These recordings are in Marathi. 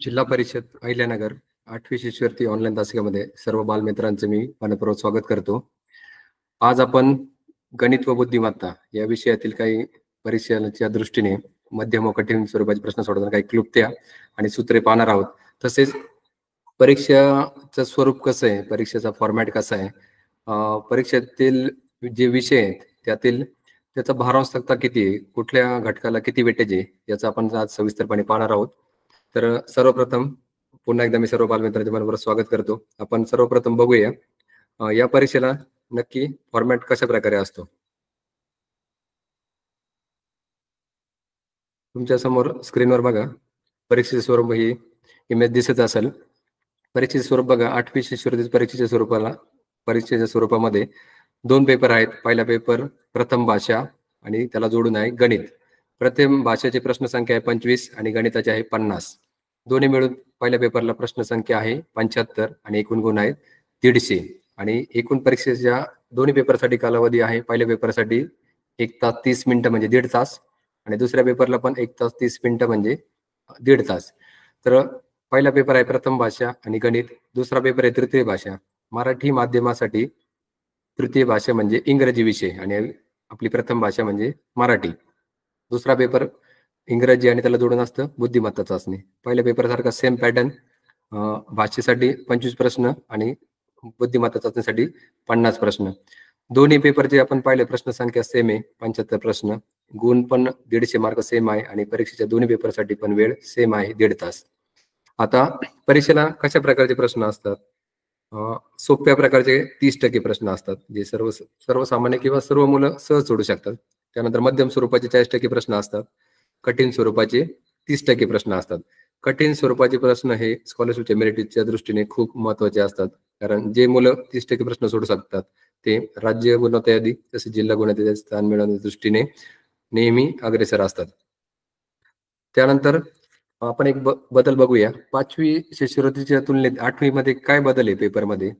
जिल्हा परिषद अहिल्यानगर 8वी शिष्यवृत्ती ऑनलाईन तासिकेमध्ये सर्व बालमित्रांचं मी मनपूर्वक स्वागत करतो. आज आपण गणित व बुद्धिमत्ता या विषयातील काही परीक्षेच्या दृष्टीने मध्यम व कठीण स्वरूपाचे प्रश्न सोडवताना काही क्लुप्त्या आणि सूत्रे पाहणार आहोत. तसेच परीक्षेचं स्वरूप कसं आहे, परीक्षेचा फॉर्मॅट कसा आहे, परीक्षेतील जे विषय आहेत त्यातील त्याचा भारांश तक्ता किती आहे, कुठल्या घटकाला किती वेटेज आहे, याचा आपण आज सविस्तरपणे पाहणार आहोत. तर सर्वप्रथम पुन्हा एकदा मी सर्व बालमित्रांचे मनपूर्वक स्वागत करतो. आपण सर्वप्रथम बघूया या परीक्षेला नक्की फॉर्मॅट कशा प्रकारे असतो. तुमच्या समोर स्क्रीनवर बघा परीक्षेचे स्वरूप ही इमेज दिसत असेल. परीक्षेचे स्वरूप बघा 8वी शिष्यवृत्ती परीक्षेच्या स्वरूपामध्ये 2 पेपर आहेत. पहिला पेपर प्रथम भाषा आणि त्याला जोडून आहे गणित. प्रथम भाषेची प्रश्न संख्या आहे 25 आणि गणिताची आहे 50. दोन्ही मिळून पहिल्या पेपरला प्रश्न संख्या आहे 75 आणि एकूण गुण आहेत 150. आणि एकूण परीक्षेच्या दोन्ही पेपरसाठी कालावधी आहे. पहिल्या पेपरसाठी 1 तास 30 मिनिटं म्हणजे 1.5 तास आणि दुसऱ्या पेपरला पण 1 तास 30 मिनिटं म्हणजे 1.5 तास. तर पहिला पेपर आहे प्रथम भाषा आणि गणित. दुसरा पेपर आहे तृतीय भाषा. मराठी माध्यमासाठी तृतीय भाषा म्हणजे इंग्रजी विषय आणि आपली प्रथम भाषा म्हणजे मराठी. दुसरा पेपर इंग्रजी आणि त्याला जोडून असतं बुद्धिमत्ता चाचणी. पहिल्या पेपर सारखा सेम पॅटर्न, भाषेसाठी 25 प्रश्न आणि बुद्धिमत्ता चाचणीसाठी 50 प्रश्न. दोन्ही पेपरचे आपण पाहिले प्रश्न संख्या सेम आहे 75 प्रश्न. गुण पण 150 मार्क सेम आहे आणि परीक्षेच्या दोन्ही पेपरसाठी पण वेळ सेम आहे 1.5 तास. आता परीक्षेला कशा प्रकारचे प्रश्न असतात? सोप्या प्रकारचे 30% प्रश्न असतात जे सर्वसामान्य किंवा सर्व मुलं सहज सोडू शकतात. त्यानंतर मध्यम स्वरूपाचे 40% प्रश्न असतात. कठीण स्वरूपाचे 30% प्रश्न असतात. कठीण स्वरूपाचे प्रश्न हे स्कॉलरशिपच्या मेरिटच्या दृष्टीने खूप महत्वाचे असतात, कारण जे मुलं 30% प्रश्न सोडू शकतात ते राज्य गुणवत्ता यादी तसेच जिल्हा गुणवत्ता यादी स्थान मिळवण्याच्या दृष्टीने नेहमी अग्रेसर असतात. त्यानंतर आपण एक बदल बघूया. 5वी शिष्यवृत्तीच्या तुलनेत 8वी मध्ये काय बदल आहे पेपरमध्ये?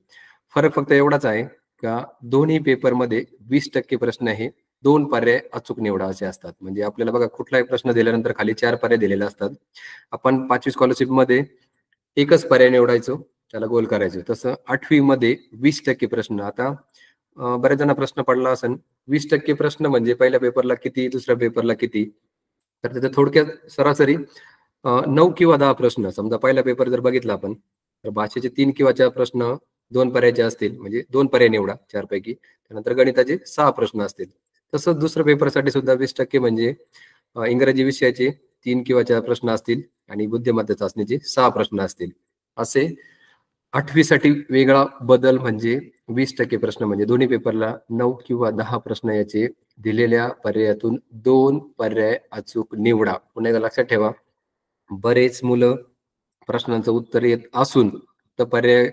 फरक फक्त एवढाच आहे का दोन्ही पेपरमध्ये 20% प्रश्न हे 2 पर्याय अचूक निवडा असे असतात. म्हणजे आपल्याला बघा कुठलाही प्रश्न दिल्यानंतर खाली 4 पर्याय दिलेले असतात. आपण 5वी स्कॉलरशिप मध्ये एकच पर्याय निवडायचो, त्याला गोल करायचो. तसं 8वी मध्ये 20% प्रश्न. आता बऱ्याच जण प्रश्न पडला असेल 20% प्रश्न म्हणजे पहिल्या पेपरला किती, दुसऱ्या पेपरला किती? तर त्याच्या थोडक्यात सरासरी 9 किंवा 10 प्रश्न. समजा पहिला पेपर जर बघितला आपण तर भाषेचे 3 किंवा 4 प्रश्न 2 पर्यायाचे असतील म्हणजे 2 पर्याय निवडा 4 पैकी. त्यानंतर गणिताचे 6 प्रश्न असतील. तसंच दुसऱ्या पेपरसाठी सुद्धा 20% म्हणजे इंग्रजी विषयाचे 3 किंवा 4 प्रश्न असतील आणि बुद्धिमत्ता चाचणीचे 6 प्रश्न असतील. असे 8वी साठी वेगळा बदल म्हणजे 20% प्रश्न म्हणजे दोन्ही पेपरला 9 किंवा 10 प्रश्न याचे दिलेल्या पर्यायातून 2 पर्याय अचूक निवडा. पुन्हा एकदा लक्षात ठेवा, बरेच मुलं प्रश्नांचं उत्तर येत असून तर पर्याय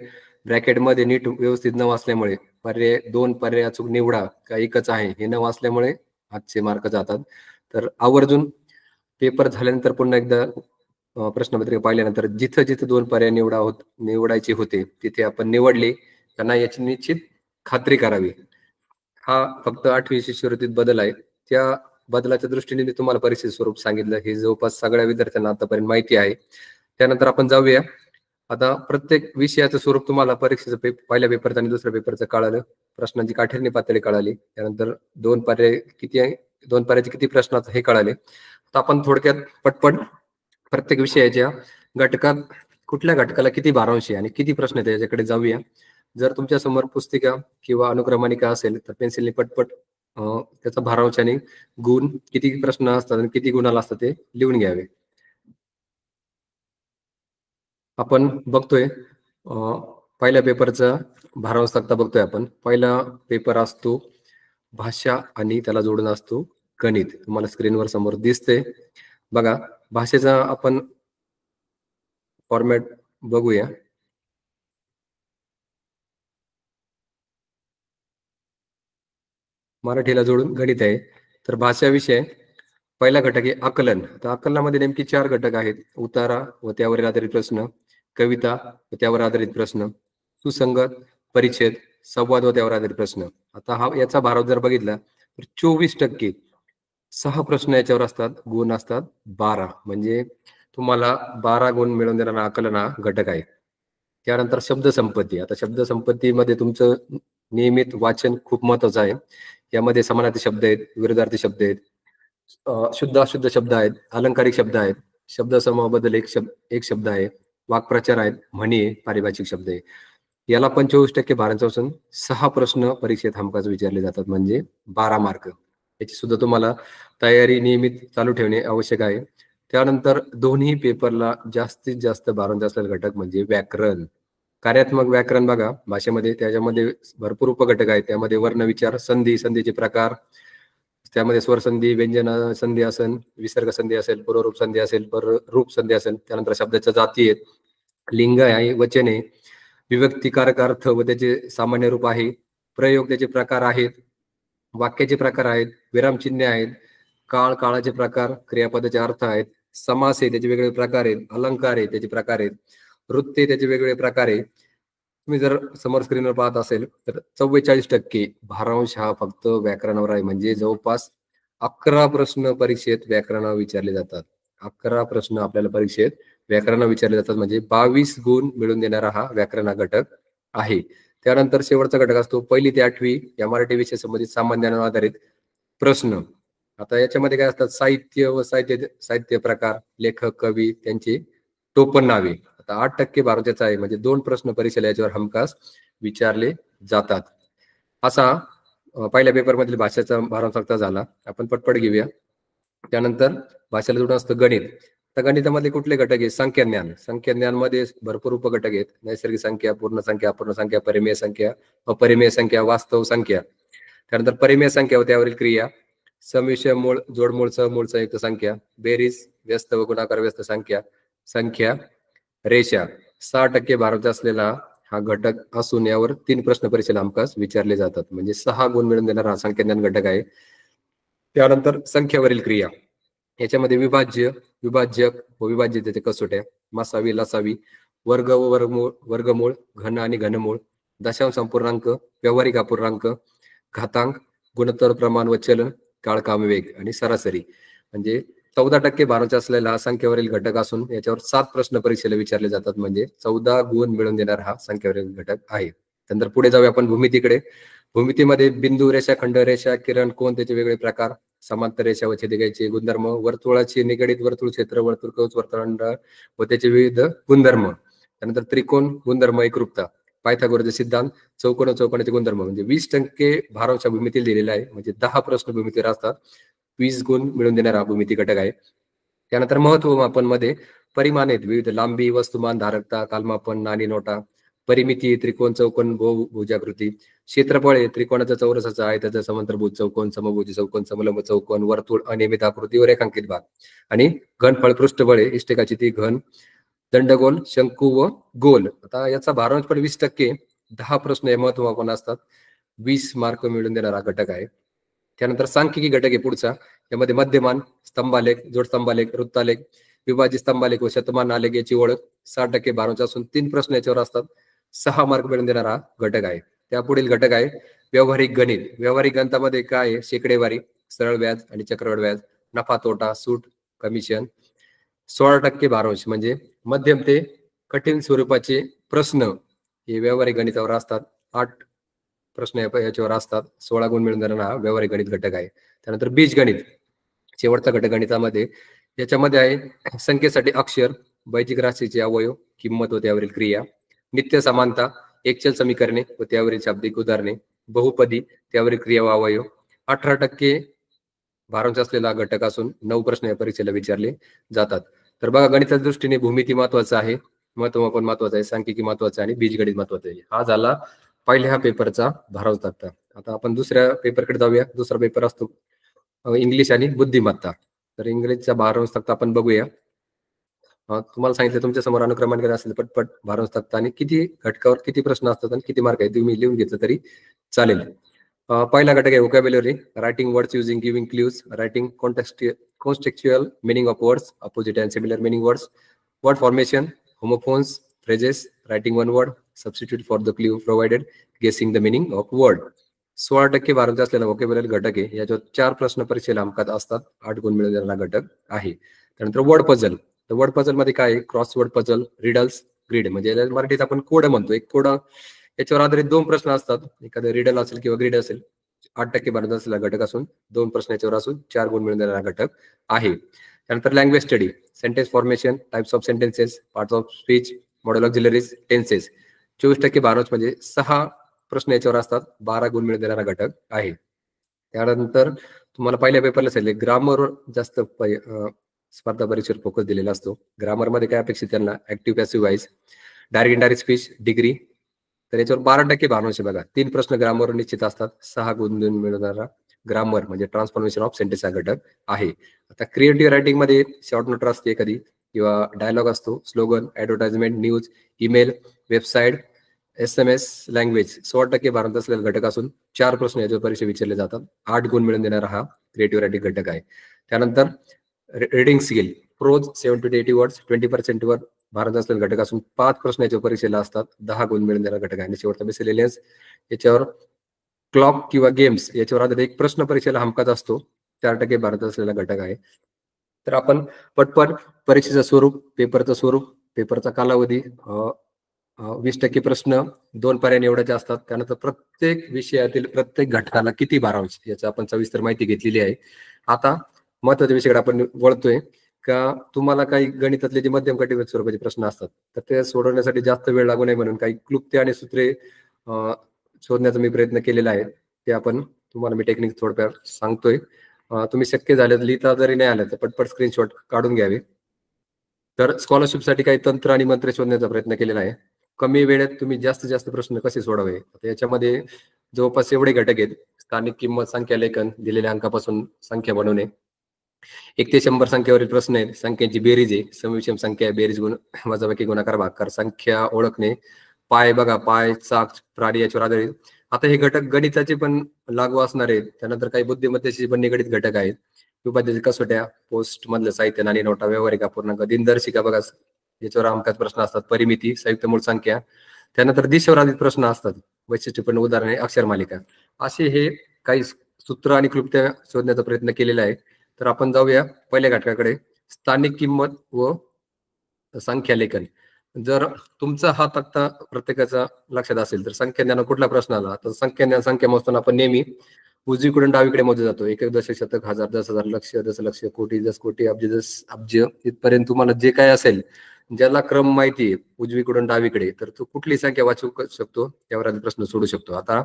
ब्रॅकेटमध्ये नीट व्यवस्थित न वाचल्यामुळे पर्याय 2 पर्याय अचूक निवडा का एकच आहे हे न वाचल्यामुळे आजचे मार्क जातात. तर आवर्जून पेपर झाल्यानंतर पुन्हा एकदा प्रश्नपत्रिका पाहिल्यानंतर जिथं जिथं 2 पर्याय निवडायचे होते तिथे आपण निवडले का नाही याची निश्चित खात्री करावी. हा फक्त 8वी शिष्यवृत्तीत बदल आहे. त्या बदलाच्या दृष्टीने मी तुम्हाला परीक्षेचे स्वरूप सांगितलं. हे जवळपास सगळ्या विद्यार्थ्यांना आतापर्यंत माहिती आहे. त्यानंतर आपण जाऊया. आता प्रत्येक विषयाचं स्वरूप तुम्हाला परीक्षेचं पहिल्या पेपरचं आणि दुसऱ्या पेपरचं कळालं. प्रश्नांची काठिण्य पातळी कळाली. त्यानंतर 2 पर्याय किती आहे, 2 पर्यायाचे किती प्रश्न हे कळाले. तर आपण थोडक्यात पटपट प्रत्येक विषयाच्या घटकात कुठल्या घटकाला किती भारांश आहे आणि किती प्रश्न आहेत याच्याकडे जाऊया. जर तुमच्या समोर पुस्तिका किंवा अनुक्रमणिका असेल तर पेन्सिलने पटपट त्याचा भारांश आणि गुण किती प्रश्न असतात आणि किती गुणाला असतात ते लिहून घ्यावे. आपण बघतोय पहिल्या पेपरचा भारांश तक्ता बघतोय आपण. पहिला पेपर असतो भाषा आणि त्याला जोडून असतो गणित. तुम्हाला स्क्रीनवर समोर दिसते बघा. भाषेचा आपण फॉर्मॅट बघूया. मराठीला जोडून गणित आहे. तर भाषा विषय पहिला घटक आहे आकलन. तर आकलनामध्ये नेमकी 4 घटक आहेत. उतारा व त्यावर आधारित प्रश्न, कविता व त्यावर आधारित प्रश्न, सुसंगत, परिच्छेद, संवाद व त्यावर आधारित प्रश्न. आता याचा भारांश जर बघितला तर 24% 6 प्रश्न याच्यावर असतात, गुण असतात 12. म्हणजे तुम्हाला 12 गुण मिळवून देणारा आकलन हा घटक आहे. त्यानंतर शब्दसंपत्ती. आता शब्दसंपत्तीमध्ये तुमचं नियमित वाचन खूप महत्वाचं आहे. यामध्ये समानार्थी शब्द आहेत, विरुद्धार्थी शब्द आहेत, शुद्ध अशुद्ध शब्द आहेत, अलंकारिक शब्द आहेत, शब्दसमूहाबद्दल एक शब्द आहे, वाक्प्रचार आहेत, म्हणी आहे, पारिभाषिक शब्द आहे. याला 25% भारांचा असून 6 प्रश्न परीक्षेत हमखास विचारले जातात, म्हणजे 12 मार्क. याची सुद्धा तुम्हाला तयारी नियमित चालू ठेवणे आवश्यक आहे. त्यानंतर दोन्ही पेपरला जास्तीत जास्त भारांचा असलेला घटक म्हणजे व्याकरण. कार्यात्मक व्याकरण बघा भाषेमध्ये, त्याच्यामध्ये भरपूर उपघटक आहेत. त्यामध्ये वर्णविचार, संधी, संधीचे प्रकार, त्यामध्ये स्वरसंधी, व्यंजन संधी असेल, विसर्ग संधी असेल, पूर्वरूप संधी असेल, पररूप संधी असेल, त्यानंतर शब्दाच्या जाती आहेत, लिंग आहे, वचन आहे, विभक्तिकारक अर्थ व त्याचे सामान्य रूप आहे, प्रयोग त्याचे प्रकार आहेत, वाक्याचे प्रकार आहेत, विरामचिन्हे आहेत, काळ, काळाचे प्रकार, क्रियापदाचे अर्थ आहेत, समास आहे त्याचे वेगवेगळे प्रकार आहेत, अलंकार आहे त्याचे प्रकार आहेत, वृत्ते त्याचे वेगवेगळे प्रकार आहे. तुम्ही जर समोर स्क्रीनवर पाहत असेल तर 44% भारांश हा फक्त व्याकरणावर आहे. म्हणजे जवळपास 11 प्रश्न परीक्षेत व्याकरणावर विचारले जातात. 11 प्रश्न आपल्याला परीक्षेत व्याकरणावर विचारले जातात, म्हणजे 22 गुण मिळवून देणारा हा व्याकरण घटक आहे. त्यानंतर शेवटचा घटक असतो 1ली ते 8वी या मराठी विषय संबंधित सामान्य ज्ञानावर आधारित प्रश्न. आता याच्यामध्ये काय असतात, साहित्य व साहित्य प्रकार, लेखक, कवी, त्यांची टोपण नावे. आता 8% भारांचा आहे, म्हणजे 2 प्रश्न परीक्षेला याच्यावर हमखास विचारले जातात. असा पहिल्या पेपर मधील भाषेचा भारांचा झाला. आपण पटपट घेऊया. त्यानंतर भाषेला जोडून असतं गणित. तर गणितामध्ये कुठले घटक आहेत, संख्याज्ञान. संख्याज्ञान मध्ये भरपूर उपघटक आहेत, नैसर्गिक संख्या, पूर्ण संख्या, अपूर्ण संख्या, परिमेय संख्या, अपरिमेय संख्या, वास्तव संख्या. त्यानंतर परिमेय संख्या व त्यावरील क्रिया, समिश्र मूळ, जोडमूळ, सहमूळ, संयुक्त संख्या, बेरीज, व्यस्त व गुणाकार व्यस्त संख्या, संख्या, रेषा. 6% भारांचा असलेला हा घटक असून यावर 3 प्रश्न परीक्षेला हमखास विचारले जातात, म्हणजे 6 गुण मिळून देणारा हा संख्याज्ञान घटक आहे. त्यानंतर संख्यावरील क्रिया, याच्यामध्ये विभाज्य, विभाज्यक व विभाज्यतेच्या कसोट्या, मसावी, लसावी, वर्ग व वर्गमूळ, वर्गमूळ, घन आणि घनमूळ, दशांश अपूर्णांक, व्यावहारिक अपूर्णांक, घातांक, गुणोत्तर, प्रमाण व चलन, काळ, काम, वेग आणि सरासरी. म्हणजे 14% भारांचा असलेला हा संख्यावरील घटक असून याच्यावर 7 प्रश्न परीक्षेला विचारले जातात, म्हणजे 14 गुण मिळवून देणारा हा संख्यावरील घटक आहे. त्यानंतर पुढे जाऊया आपण भूमितीकडे. भूमितीमध्ये बिंदू, रेषा, खंड, रेषा, किरण, कोण, त्याचे वेगळे प्रकार, समांतर रेषा व छेदिकेचे गुणधर्म, वर्तुळाची निगडित वर्तुळ, क्षेत्र, वर्तुळ, कवच, वर्तुळखंड व त्याचे विविध गुणधर्म. त्यानंतर त्रिकोण, गुणधर्म, एकरूपता, पायथागोरसचे सिद्धांत, चौकोन, चौकोनाचे गुणधर्म. म्हणजे 20% भारांश भूमिती दिलेला आहे, म्हणजे 10 प्रश्न भूमितीवर असतात. 20 गुण मिळवून देणारा भूमिती घटक आहे. त्यानंतर महत्वमापन मध्ये परिमाण आहेत, विविध लांबी, वस्तुमान, धारकता, कालमापन, नाणी, नोटा, परिमिती, त्रिकोण, चौकोन, बहुभुजाकृती, क्षेत्रफळ आहे, त्रिकोणाचा, चौरसाचा, आयताचा, समांतरभुज चौकोन, समभुज चौकोन, समलंब चौकोन, वर्तुळ, अनियमित आकृती व रेखांकित भाग, आणि घनफळ, पृष्ठबळ आहे, इष्टकाची ती, घन, दंडगोल, शंकू व गोल. आता याचा भारांश पण 20%, 10 प्रश्न हे महत्वमापन असतात, 20 मार्क मिळवून देणारा घटक आहे. त्यानंतर सांख्यिकी घटक आहे पुढचा. यामध्ये मध्यमान, स्तंभालेख, जोडस्तंभालेख, वृत्तालेख, विभाजित स्तंभालेख व शतमान आलेख याची ओळख. 6% भारांचा असून 3 प्रश्न याच्यावर असतात, 6 मार्क मिळवून देणारा घटक आहे. त्या पुढील घटक आहे व्यावहारिक गणित. व्यावहारिक गणितामध्ये काय आहे, शेकडेवारी, सरळ व्याज आणि चक्रवाढ व्याज, नफा तोटा, सूट, कमिशन. 16% भारांश, म्हणजे मध्यम ते कठीण स्वरूपाचे प्रश्न हे व्यावहारिक गणितावर असतात. 8 प्रश्न याच्यावर असतात, 16 गुण मिळून देणारा हा व्यावहारिक गणित घटक आहे. त्यानंतर बीजगणित, शेवटचा घटक गणितामध्ये. याच्यामध्ये आहे संख्येसाठी अक्षर, बैजिक राशीचे अवयव, किंमत व त्यावरील क्रिया, नित्य समानता, एकचल समीकरणे व त्यावरील शाब्दिक उदाहरणे, बहुपदी, त्यावरील क्रिया व अवयव. 18% भारांश असलेला घटक असून 9 प्रश्न या परीक्षेला विचारले जातात. तर बघा, गणिताच्या दृष्टीने भूमिती महत्वाचं आहे, महत्वमापन महत्वाचं आहे, सांख्यिकी महत्वाचं आहे आणि बीजगणित महत्वाचं आहे. हा झाला पहिल्या पेपरचा भारांश तक्ता. आता आपण दुसऱ्या पेपरकडे जाऊया. दुसरा पेपर असतो इंग्लिश आणि बुद्धिमत्ता. तर इंग्लिशचा भारांश तक्ता आपण बघूया. तुम्हाला सांगितलं तुमच्या समोर अनुक्रमांक असेल, पटपट भारांश तक्ता आणि किती घटकावर किती प्रश्न असतात आणि किती मार्क आहेत तुम्ही लिहून घेतलं तरी चालेल. पहिला घटक आहे vocabulary, writing words using giving clues, writing contextual meaning of words, opposite and similar meaning words, word formation, homophones, phrases, writing one word, substitute for the clue provided, guessing the meaning of word. 16% Bharat असलेला व्होकॅब्युलरी घटक आहे. याच्यावर 4 प्रश्न परीक्षेला हमखास असतात. 8 गुण मिळवलेला घटक आहे. त्यानंतर वर्ड पझल. तर वर्ड पझल मध्ये काय आहे? क्रॉसवर्ड पझल, रिडल्स, ग्रीड म्हणजे याला मराठीत आपण कोड म्हणतो. एक कोड याच्यावर आधारित 2 प्रश्न असतात. एखादं रिडल असेल किंवा ग्रीड असेल. 8% भारत असलेला घटक असून 2 प्रश्न याच्यावर असून 4 गुण मिळवलेला घटक आहे. त्यानंतर language study, sentence formation, types of sentences, parts of speech, model auxiliaries, tenses. 24% Bharat म्हणजे 6 प्रश्न याच्यावर असतात. 12 गुण मिळवलेला घटक आहे. त्यानंतर तुम्हाला पहिल्या पेपरला सांगितले ग्रामरवर जास्त स्पर्धा परीक्षेवर फोकस दिलेला असतो. ग्रामरमध्ये काय अपेक्षित त्यांना? Active passive voice, direct indirect speech, degree. तर याच्यावर 12% भानुष बघा. 3 प्रश्न ग्रामरवर निश्चित असतात. 6 गुण मिळवणारा ग्रामर म्हणजे ट्रान्सफॉर्मेशन ऑफ सेंटेन्स हा घटक आहे. आता क्रिएटिव्ह रायटिंग मध्ये शॉर्ट नोट असते एखादी किंवा डायलॉग असतो, slogan, advertisement, news, email, website, SMS language. 16% Bharat असलेला घटक असून 4 प्रश्न याच्यावर परीक्षा विचारले जातात. 8 गुण मिळवून देणारा हा क्रिएटिव्ह रायटिंग घटक आहे. त्यानंतर reading skill, prose 70 to 80 words, 20% वर भारत असलेला घटक असून 5 प्रश्न याच्या परीक्षेला असतात. 10 गुण मिळून देणारा घटक आहे. आणि शेवटचा मिसलेनियस याच्यावर क्लॉक किंवा गेम्स याच्यावर आधारित एक प्रश्न परीक्षेला हमखास असतो. 4% भारत असलेला घटक आहे. तर आपण पटपट परीक्षेचं स्वरूप, पेपरचं स्वरूप, पेपरचा कालावधी, 20% प्रश्न 2 पर्याय निवडायचे असतात. त्यानंतर प्रत्येक विषयातील प्रत्येक घटकाला किती भारांश याची आपण सविस्तर माहिती घेतलेली आहे. आता महत्वाच्या विषयाकडे आपण वळतोय का तुम्हाला काही गणितातले जे मध्यम कटिबद्ध स्वरूपाचे प्रश्न असतात तर ते सोडवण्यासाठी जास्त वेळ लागू नये म्हणून काही क्लुप्त्या आणि सूत्रे शोधण्याचा मी प्रयत्न केलेला आहे. ते आपण तुम्हाला मी टेक्निक थोडक्यात सांगतोय. तुम्ही शक्य झालं लिहिता जरी नाही आलं तर पटपट स्क्रीनशॉट काढून घ्यावे. तर स्कॉलरशिपसाठी काही तंत्र आणि मंत्रे शोधण्याचा प्रयत्न केलेला आहे. कमी वेळेत तुम्ही जास्तीत जास्त प्रश्न कसे सोडावे आता याच्यामध्ये जवळपास एवढे घटक आहेत. स्थानिक किंमत, संख्या लेखन, दिलेल्या अंकापासून संख्या बनवणे, 1 ते 100 संख्येवरील प्रश्न आहेत. संख्यांची बेरीज आहे, समविषम संख्या, बेरीज गुण, वजाबाकी, गुणाकार, भागाकार, संख्या ओळखणे, पाय बघा, पाय, चाक, प्राणी याच्यावर आधारित. आता हे घटक गणिताचे पण लागू असणार आहेत. त्यानंतर काही बुद्धिमत्तेचे पण निगडित घटक आहेत. उपाध्याय कसोट्या, पोस्ट मधलं साहित्य, नाणी नोटा, व्यावहारिक अपूर्णांक, दिनदर्शिका बघा याच्यावर हमखास प्रश्न असतात. परिमिती, संयुक्त मूळ संख्या. त्यानंतर दिशेवर आधारित प्रश्न असतात. वैशिष्ट्यपूर्ण उदाहरणे, अक्षर मालिका. असे हे काही सूत्र आणि क्लुप्त्या शोधण्याचा प्रयत्न केलेला आहे. तर आपण जाऊया पहिल्या घटकाकडे, स्थानिक किंमत व संख्या लेखन. जर तुमचा हा तक्ता प्रत्येकाचा लक्षात असेल तर संख्या ज्ञान कुठला प्रश्न आला तर संख्या मोजताना आपण नेहमी उजवीकडून डावीकडे मोजले जातो. 1 दशक, शतक, हजार, 10,000, लक्ष, दशलक्ष, कोटी, दस कोटी, अब्ज, दस अब्ज इथपर्यंत तुम्हाला जे काय असेल ज्याला क्रम माहिती आहे उजवीकडून डावीकडे तर तो कुठली संख्या वाचू शकतो त्यावर आधी प्रश्न सोडू शकतो. आता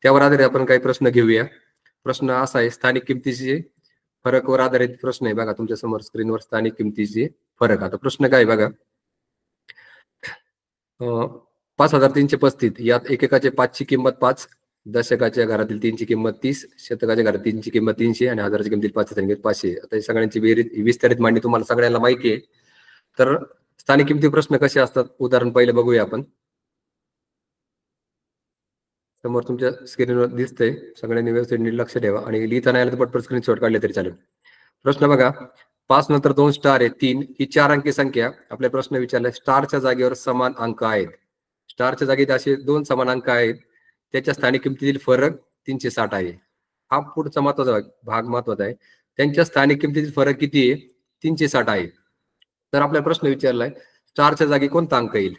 त्यावर आधारित आपण काही प्रश्न घेऊया. प्रश्न असा आहे, स्थानिक किमतीचे फरकवर आधारित प्रश्न आहे. बघा तुमच्या समोर स्क्रीनवर स्थानिक किमतीचे फरक. आता प्रश्न काय बघा, 5,335 यात एककाचे 5 ची किंमत 5, दशकाच्या घरातील 3 ची किंमत 30, शतकाच्या घरातील 3 ची किंमत 300 आणि हजाराची किंमत 5,500. आता हे सगळ्यांची बेरीज विस्तारित मांडणी तुम्हाला सगळ्यांना माहिती आहे. तर स्थानिक किमती प्रश्न कसे असतात उदाहरण पहिले बघूया आपण. समोर तुमच्या स्क्रीनवर दिसतंय, सगळ्यांनी व्यवस्थित नीट लक्ष ठेवा आणि लिहिता नाही आलं तर पटपट स्क्रीनशॉट काढले तरी चालेल. प्रश्न बघा, 5 नंतर 2 स्टार आहे 3 ही 4 अंकी संख्या. आपल्या प्रश्न विचारलाय स्टारच्या जागेवर समान अंक आहेत. स्टारच्या जागेत असे 2 समान अंक आहेत. त्याच्या स्थानिक किमतीतील फरक 360 आहे. हा पुढचा महत्वाचा भाग महत्वाचा आहे. त्यांच्या स्थानिक किमतीतील फरक किती आहे? 360 आहे. तर आपला प्रश्न विचारलाय स्टारच्या जागी कोणता अंक येईल?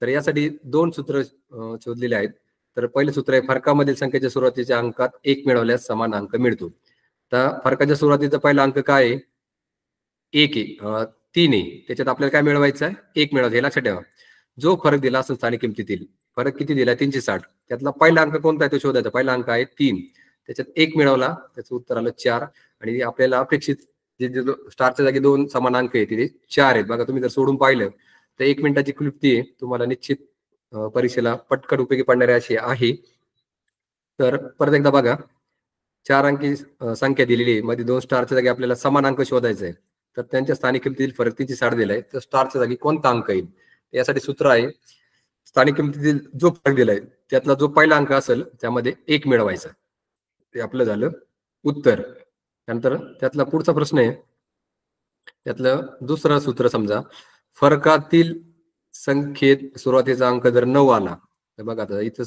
तर यासाठी 2 सूत्र शोधलेले आहेत. तर पहिले सूत्र आहे, फरकामधील संख्येच्या सुरुवातीच्या अंकात 1 मिळवल्यास समान अंक मिळतो. तर फरकाच्या सुरुवातीचा पहिला अंक काय आहे? 1 आहे, 3 आहे. त्याच्यात आपल्याला काय मिळवायचं आहे? 1 मिळवायचं. हे लक्षात ठेवा. जो फरक दिला असेल स्थानिक किमतीतील फरक किती दिला? 360. त्यातला पहिला अंक कोणता आहे तो शोधायचा. पहिला अंक आहे 3. त्याच्यात 1 मिळवला, त्याचं उत्तर आलं 4. आणि आपल्याला अपेक्षित जे स्टारच्या जागी 2 समान अंक आहेत तिथे 4 आहेत. बघा तुम्ही जर सोडून पाहिलं तर 1 मिनिटाची क्लुप्ती आहे तुम्हाला निश्चित परीक्षेला पटकन उपयोगी पडणारी अशी आहे. तर परत एकदा बघा, 4 अंकी संख्या दिलेली आहे, मध्ये 2 स्टारच्या जागी आपल्याला समान अंक शोधायचा आहे. तर त्यांच्या स्थानिक किमतीतील फरक 360 दिलाय. तर स्टारच्या जागी कोणता अंक येईल यासाठी सूत्र आहे, स्थानिक किमतीतील जो फरक दिलाय त्यातला जो पहिला अंक असेल त्यामध्ये 1 मिळवायचा. ते आपलं झालं उत्तर. त्यानंतर त्यातला पुढचा प्रश्न आहे, त्यातलं दुसरं सूत्र समजा, फरकातील संख्येत सुरुवातीचा अंक जर 9 आला तर बघा आता इथं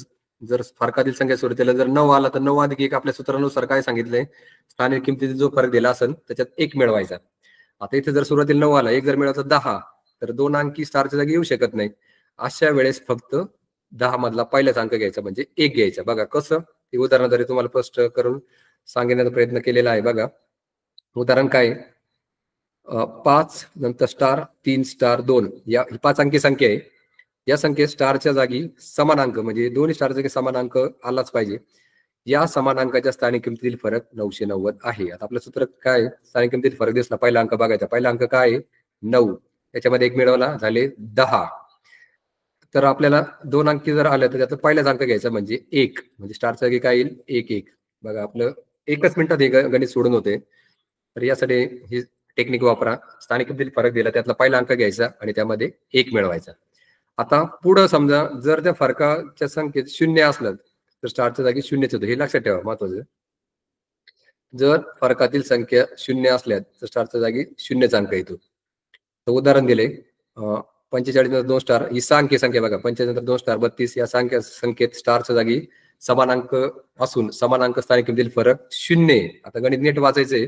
जर फरकातील संख्या सुरुवातीला जर 9 आला तर 9 अधिक 1 आपल्या सूत्रानुसार काय सांगितलंय, स्थानिक किमतीचा जो फरक दिला असेल त्याच्यात 1 मिळवायचा. आता इथे जर सुरुवातीला 9 आला, 1 जर मिळवायचा 10, तर 2 अंकी स्टारच्या जागी येऊ शकत नाही. अशा वेळेस फक्त 10 मधला पहिलाच अंक घ्यायचा म्हणजे 1 घ्यायचा. बघा कसं, हे उदाहरणाद्वारे तुम्हाला स्पष्ट करून सांगण्याचा प्रयत्न केलेला आहे. बघा उदाहरण काय, 5 नंतर स्टार 3 स्टार 2 या 5 अंकी संख्या आहे. या संख्येत स्टारच्या जागी समान अंक म्हणजे दोन्ही स्टारच्या जागी समान अंक आलाच पाहिजे. या समान अंकाच्या स्थानिक किमतीतील फरक 990 आहे. आता आपलं सूत्र काय, स्थानिक किमतीतील फरक दिसला, पहिला अंक बघायचा. पहिला अंक काय आहे 9, त्याच्यामध्ये 1 मिळवला झाले 10. तर आपल्याला 2 अंकी जर आलं तर त्याचा पहिलाच अंक घ्यायचा म्हणजे 1, म्हणजे स्टारच्या जागी काय येईल 1 1. बघा आपलं 1च मिनिटात हे गणित सोडून होते. तर यासाठी ही टेक्निक वापरा. स्थानिक किमतीतील फरक दिला, त्यातला पहिला अंक घ्यायचा आणि त्यामध्ये 1 मिळवायचा. आता पुढं समजा जर त्या फरकाच्या संख्येत 0 असलं तर स्टारच्या जागी 0च होतं. हे लक्षात ठेवा, महत्वाचं. जर फरकातील संख्या 0 असल्या तर स्टारच्या जागी 0चा अंक येतो. तर उदाहरण दिले, 45 नंतर 2 स्टार ही 6 अंकी संख्या. बघा 45 नंतर 2 स्टार 32 या संख्येत स्टारच्या जागी समान अंक असून समान अंक स्थानिक किमतीतील फरक 0 आहे. आता गणित नीट वाचायचंय.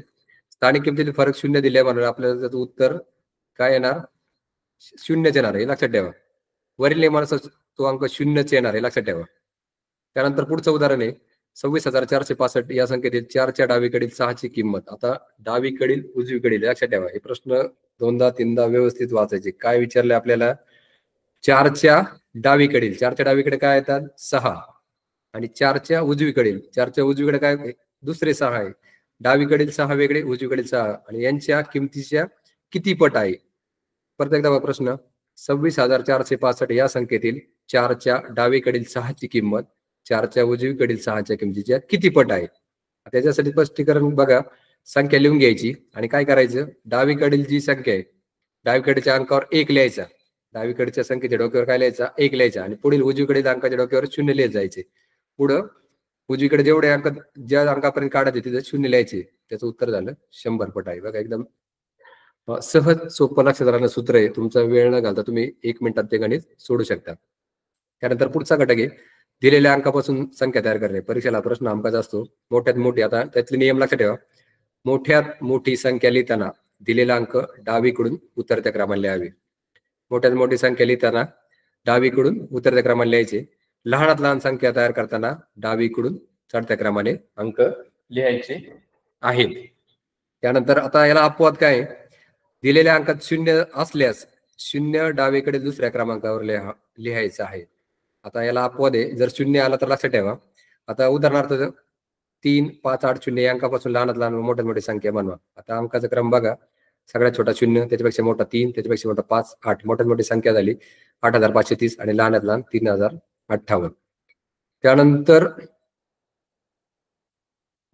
स्थानिक किमतीतील फरक 0 दिले म्हणून आपल्याला त्याचं उत्तर काय येणार, 0च येणार आहे. लक्षात ठेवा, वरील नियमानुसार तो अंक 0च येणार आहे. लक्षात ठेवा. त्यानंतर पुढचं उदाहरण आहे 26,465 या संख्येतील 4च्या डावीकडील 6ची किंमत. आता डावीकडील उजवीकडील, लक्षात ठेवा, हे प्रश्न 2दा 3दा व्यवस्थित वाचायचे. काय विचारले आपल्याला, 4च्या डावीकडील, 4च्या डावीकडे काय येतात 6 आणि 4च्या उजवीकडे काय दुसरे 6 आहे. डावीकडील 6 वेगळे, उजवीकडील 6 आणि यांच्या किमतीच्या किती पट आहे. परत एकदा प्रश्न, 26,465 या संख्येतील 4च्या डावीकडील 6ची किंमत 4च्या उजवीकडील 6च्या किमतीच्या किती पट आहे. त्याच्यासाठी स्पष्टीकरण बघा, संख्या लिहून घ्यायची आणि काय करायचं, डावीकडील जी संख्या आहे डावीकडच्या अंकावर 1 लिहायचा, डावीकडच्या संख्येच्या डोक्यावर काय लिहायचा 1 लिहायचा आणि पुढील उजवीकडील अंकाच्या डोक्यावर 0 लिहित जायचे. पुढं उजवीकडे जेवढे अंक ज्या अंकापर्यंत काढायचे तिथे 0 लिहायचे. त्याचं उत्तर झालं 100 पट आहे. बघा एकदम सहज सोपं लक्षात राहणं सूत्र आहे. तुमचा वेळ न घालता तुम्ही 1 मिनिटात ते गणित सोडू शकता. त्यानंतर पुढचा घटक आहे दिलेल्या अंकापासून संख्या तयार करणे. परीक्षेला प्रश्न हमखास असतो, मोठ्यात मोठी. आता त्यातले नियम लक्षात ठेवा. मोठ्यात मोठी संख्या लिहिताना दिलेला अंक डावीकडून उतरत्या क्रमाने लिहावे. मोठ्यात मोठी संख्या लिहिताना डावीकडून उतरत्या क्रमाने लिहायचे. लहानात लहान संख्या तयार करताना डावीकडून चढत्या क्रमाने अंक लिहायचे आहेत. त्यानंतर आता याला अपवाद काय, दिलेल्या अंकात 0 असल्यास 0 डावीकडे दुसऱ्या क्रमांकावर लिहायचं आहे. आता याला अपवाद आहे, जर 0 आला तर लक्षात ठेवा. आता उदाहरणार्थ 3, 5, 8, 0 या अंकापासून लहानात लहान मोठ्यात मोठी संख्या बनवा. आता अंकाचा क्रम बघा, सगळ्यात छोटा 0, त्याच्यापेक्षा मोठा 3, त्याच्यापेक्षा मोठा 5, 8, मोठ्यात मोठी संख्या झाली 8,530 आणि लहानात लहान 3,058. त्यानंतर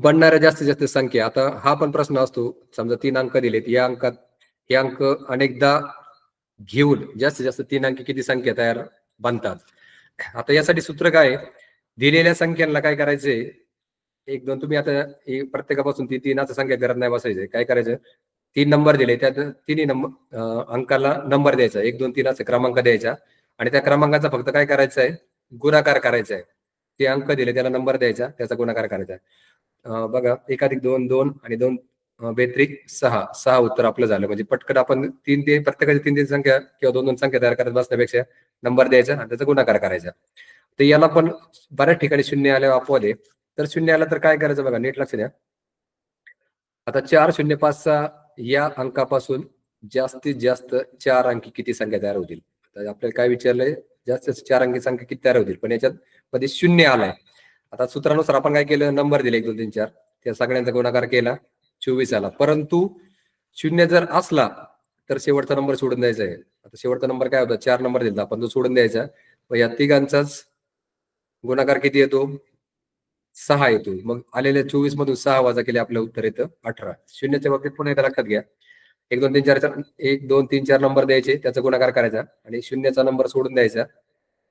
बनणाऱ्या जास्तीत जास्त संख्या. आता हा पण प्रश्न असतो, समजा 3 अंक दिलेत, या अंकात हे अंक अनेकदा घेऊन जास्तीत जास्त 3 अंकी किती संख्या तयार बनतात. आता यासाठी सूत्र काय, दिलेल्या संख्यांना काय करायचंय 1 2 तुम्ही आता प्रत्येकापासून 3 असं संख्या करत नाही बसायचे. काय करायचं, 3 नंबर दिले, त्यात तिन्ही अंकाला नंबर द्यायचा, 1 2 3 असं क्रमांक द्यायचा आणि त्या क्रमांकाचा फक्त काय करायचं आहे गुणाकार करायचा आहे. ते अंक दिले त्याला नंबर द्यायचा, त्याचा गुणाकार करायचा. बघा 1 अधिक 2 2 आणि 2 बेत्रिक 6 उत्तर आपलं झालं. म्हणजे पटकन आपण प्रत्येकाची 3 संख्या किंवा 2 संख्या तयार करत बसण्यापेक्षा नंबर द्यायचा आणि त्याचा गुणाकार करायचा. तर याला पण बऱ्याच ठिकाणी 0 आल्यावर अपवाद आहे. तर 0 आला तर काय करायचं बघा, नीट लक्ष द्या. आता 4056 या अंकापासून जास्तीत जास्त 4 अंकी किती संख्या तयार होतील. तर आपल्याला काय विचारलंय, जास्तीत 4 अंकी संख्या किती तयार होतील, पण याच्यात मध्ये 0 आलाय. आता सूत्रानुसार आपण काय केलं, नंबर दिले 1 2 3 4, त्या सगळ्यांचा गुणाकार केला 24 आला. परंतु 0 जर असला तर शेवटचा नंबर सोडून द्यायचा आहे. आता शेवटचा नंबर काय होता, 4 नंबर दिला, आपण तो सोडून द्यायचा. मग या तिघांचाच गुणाकार किती येतो 6 येतो. मग आलेल्या 24 मधून 6 वजा केले आपलं उत्तर येतं 18. 0च्या बाबतीत पुन्हा एकदा लक्षात घ्या, 1 2 3 4 1 2 3 4 नंबर द्यायचे, त्याचा गुणाकार करायचा आणि 0चा नंबर सोडून द्यायचा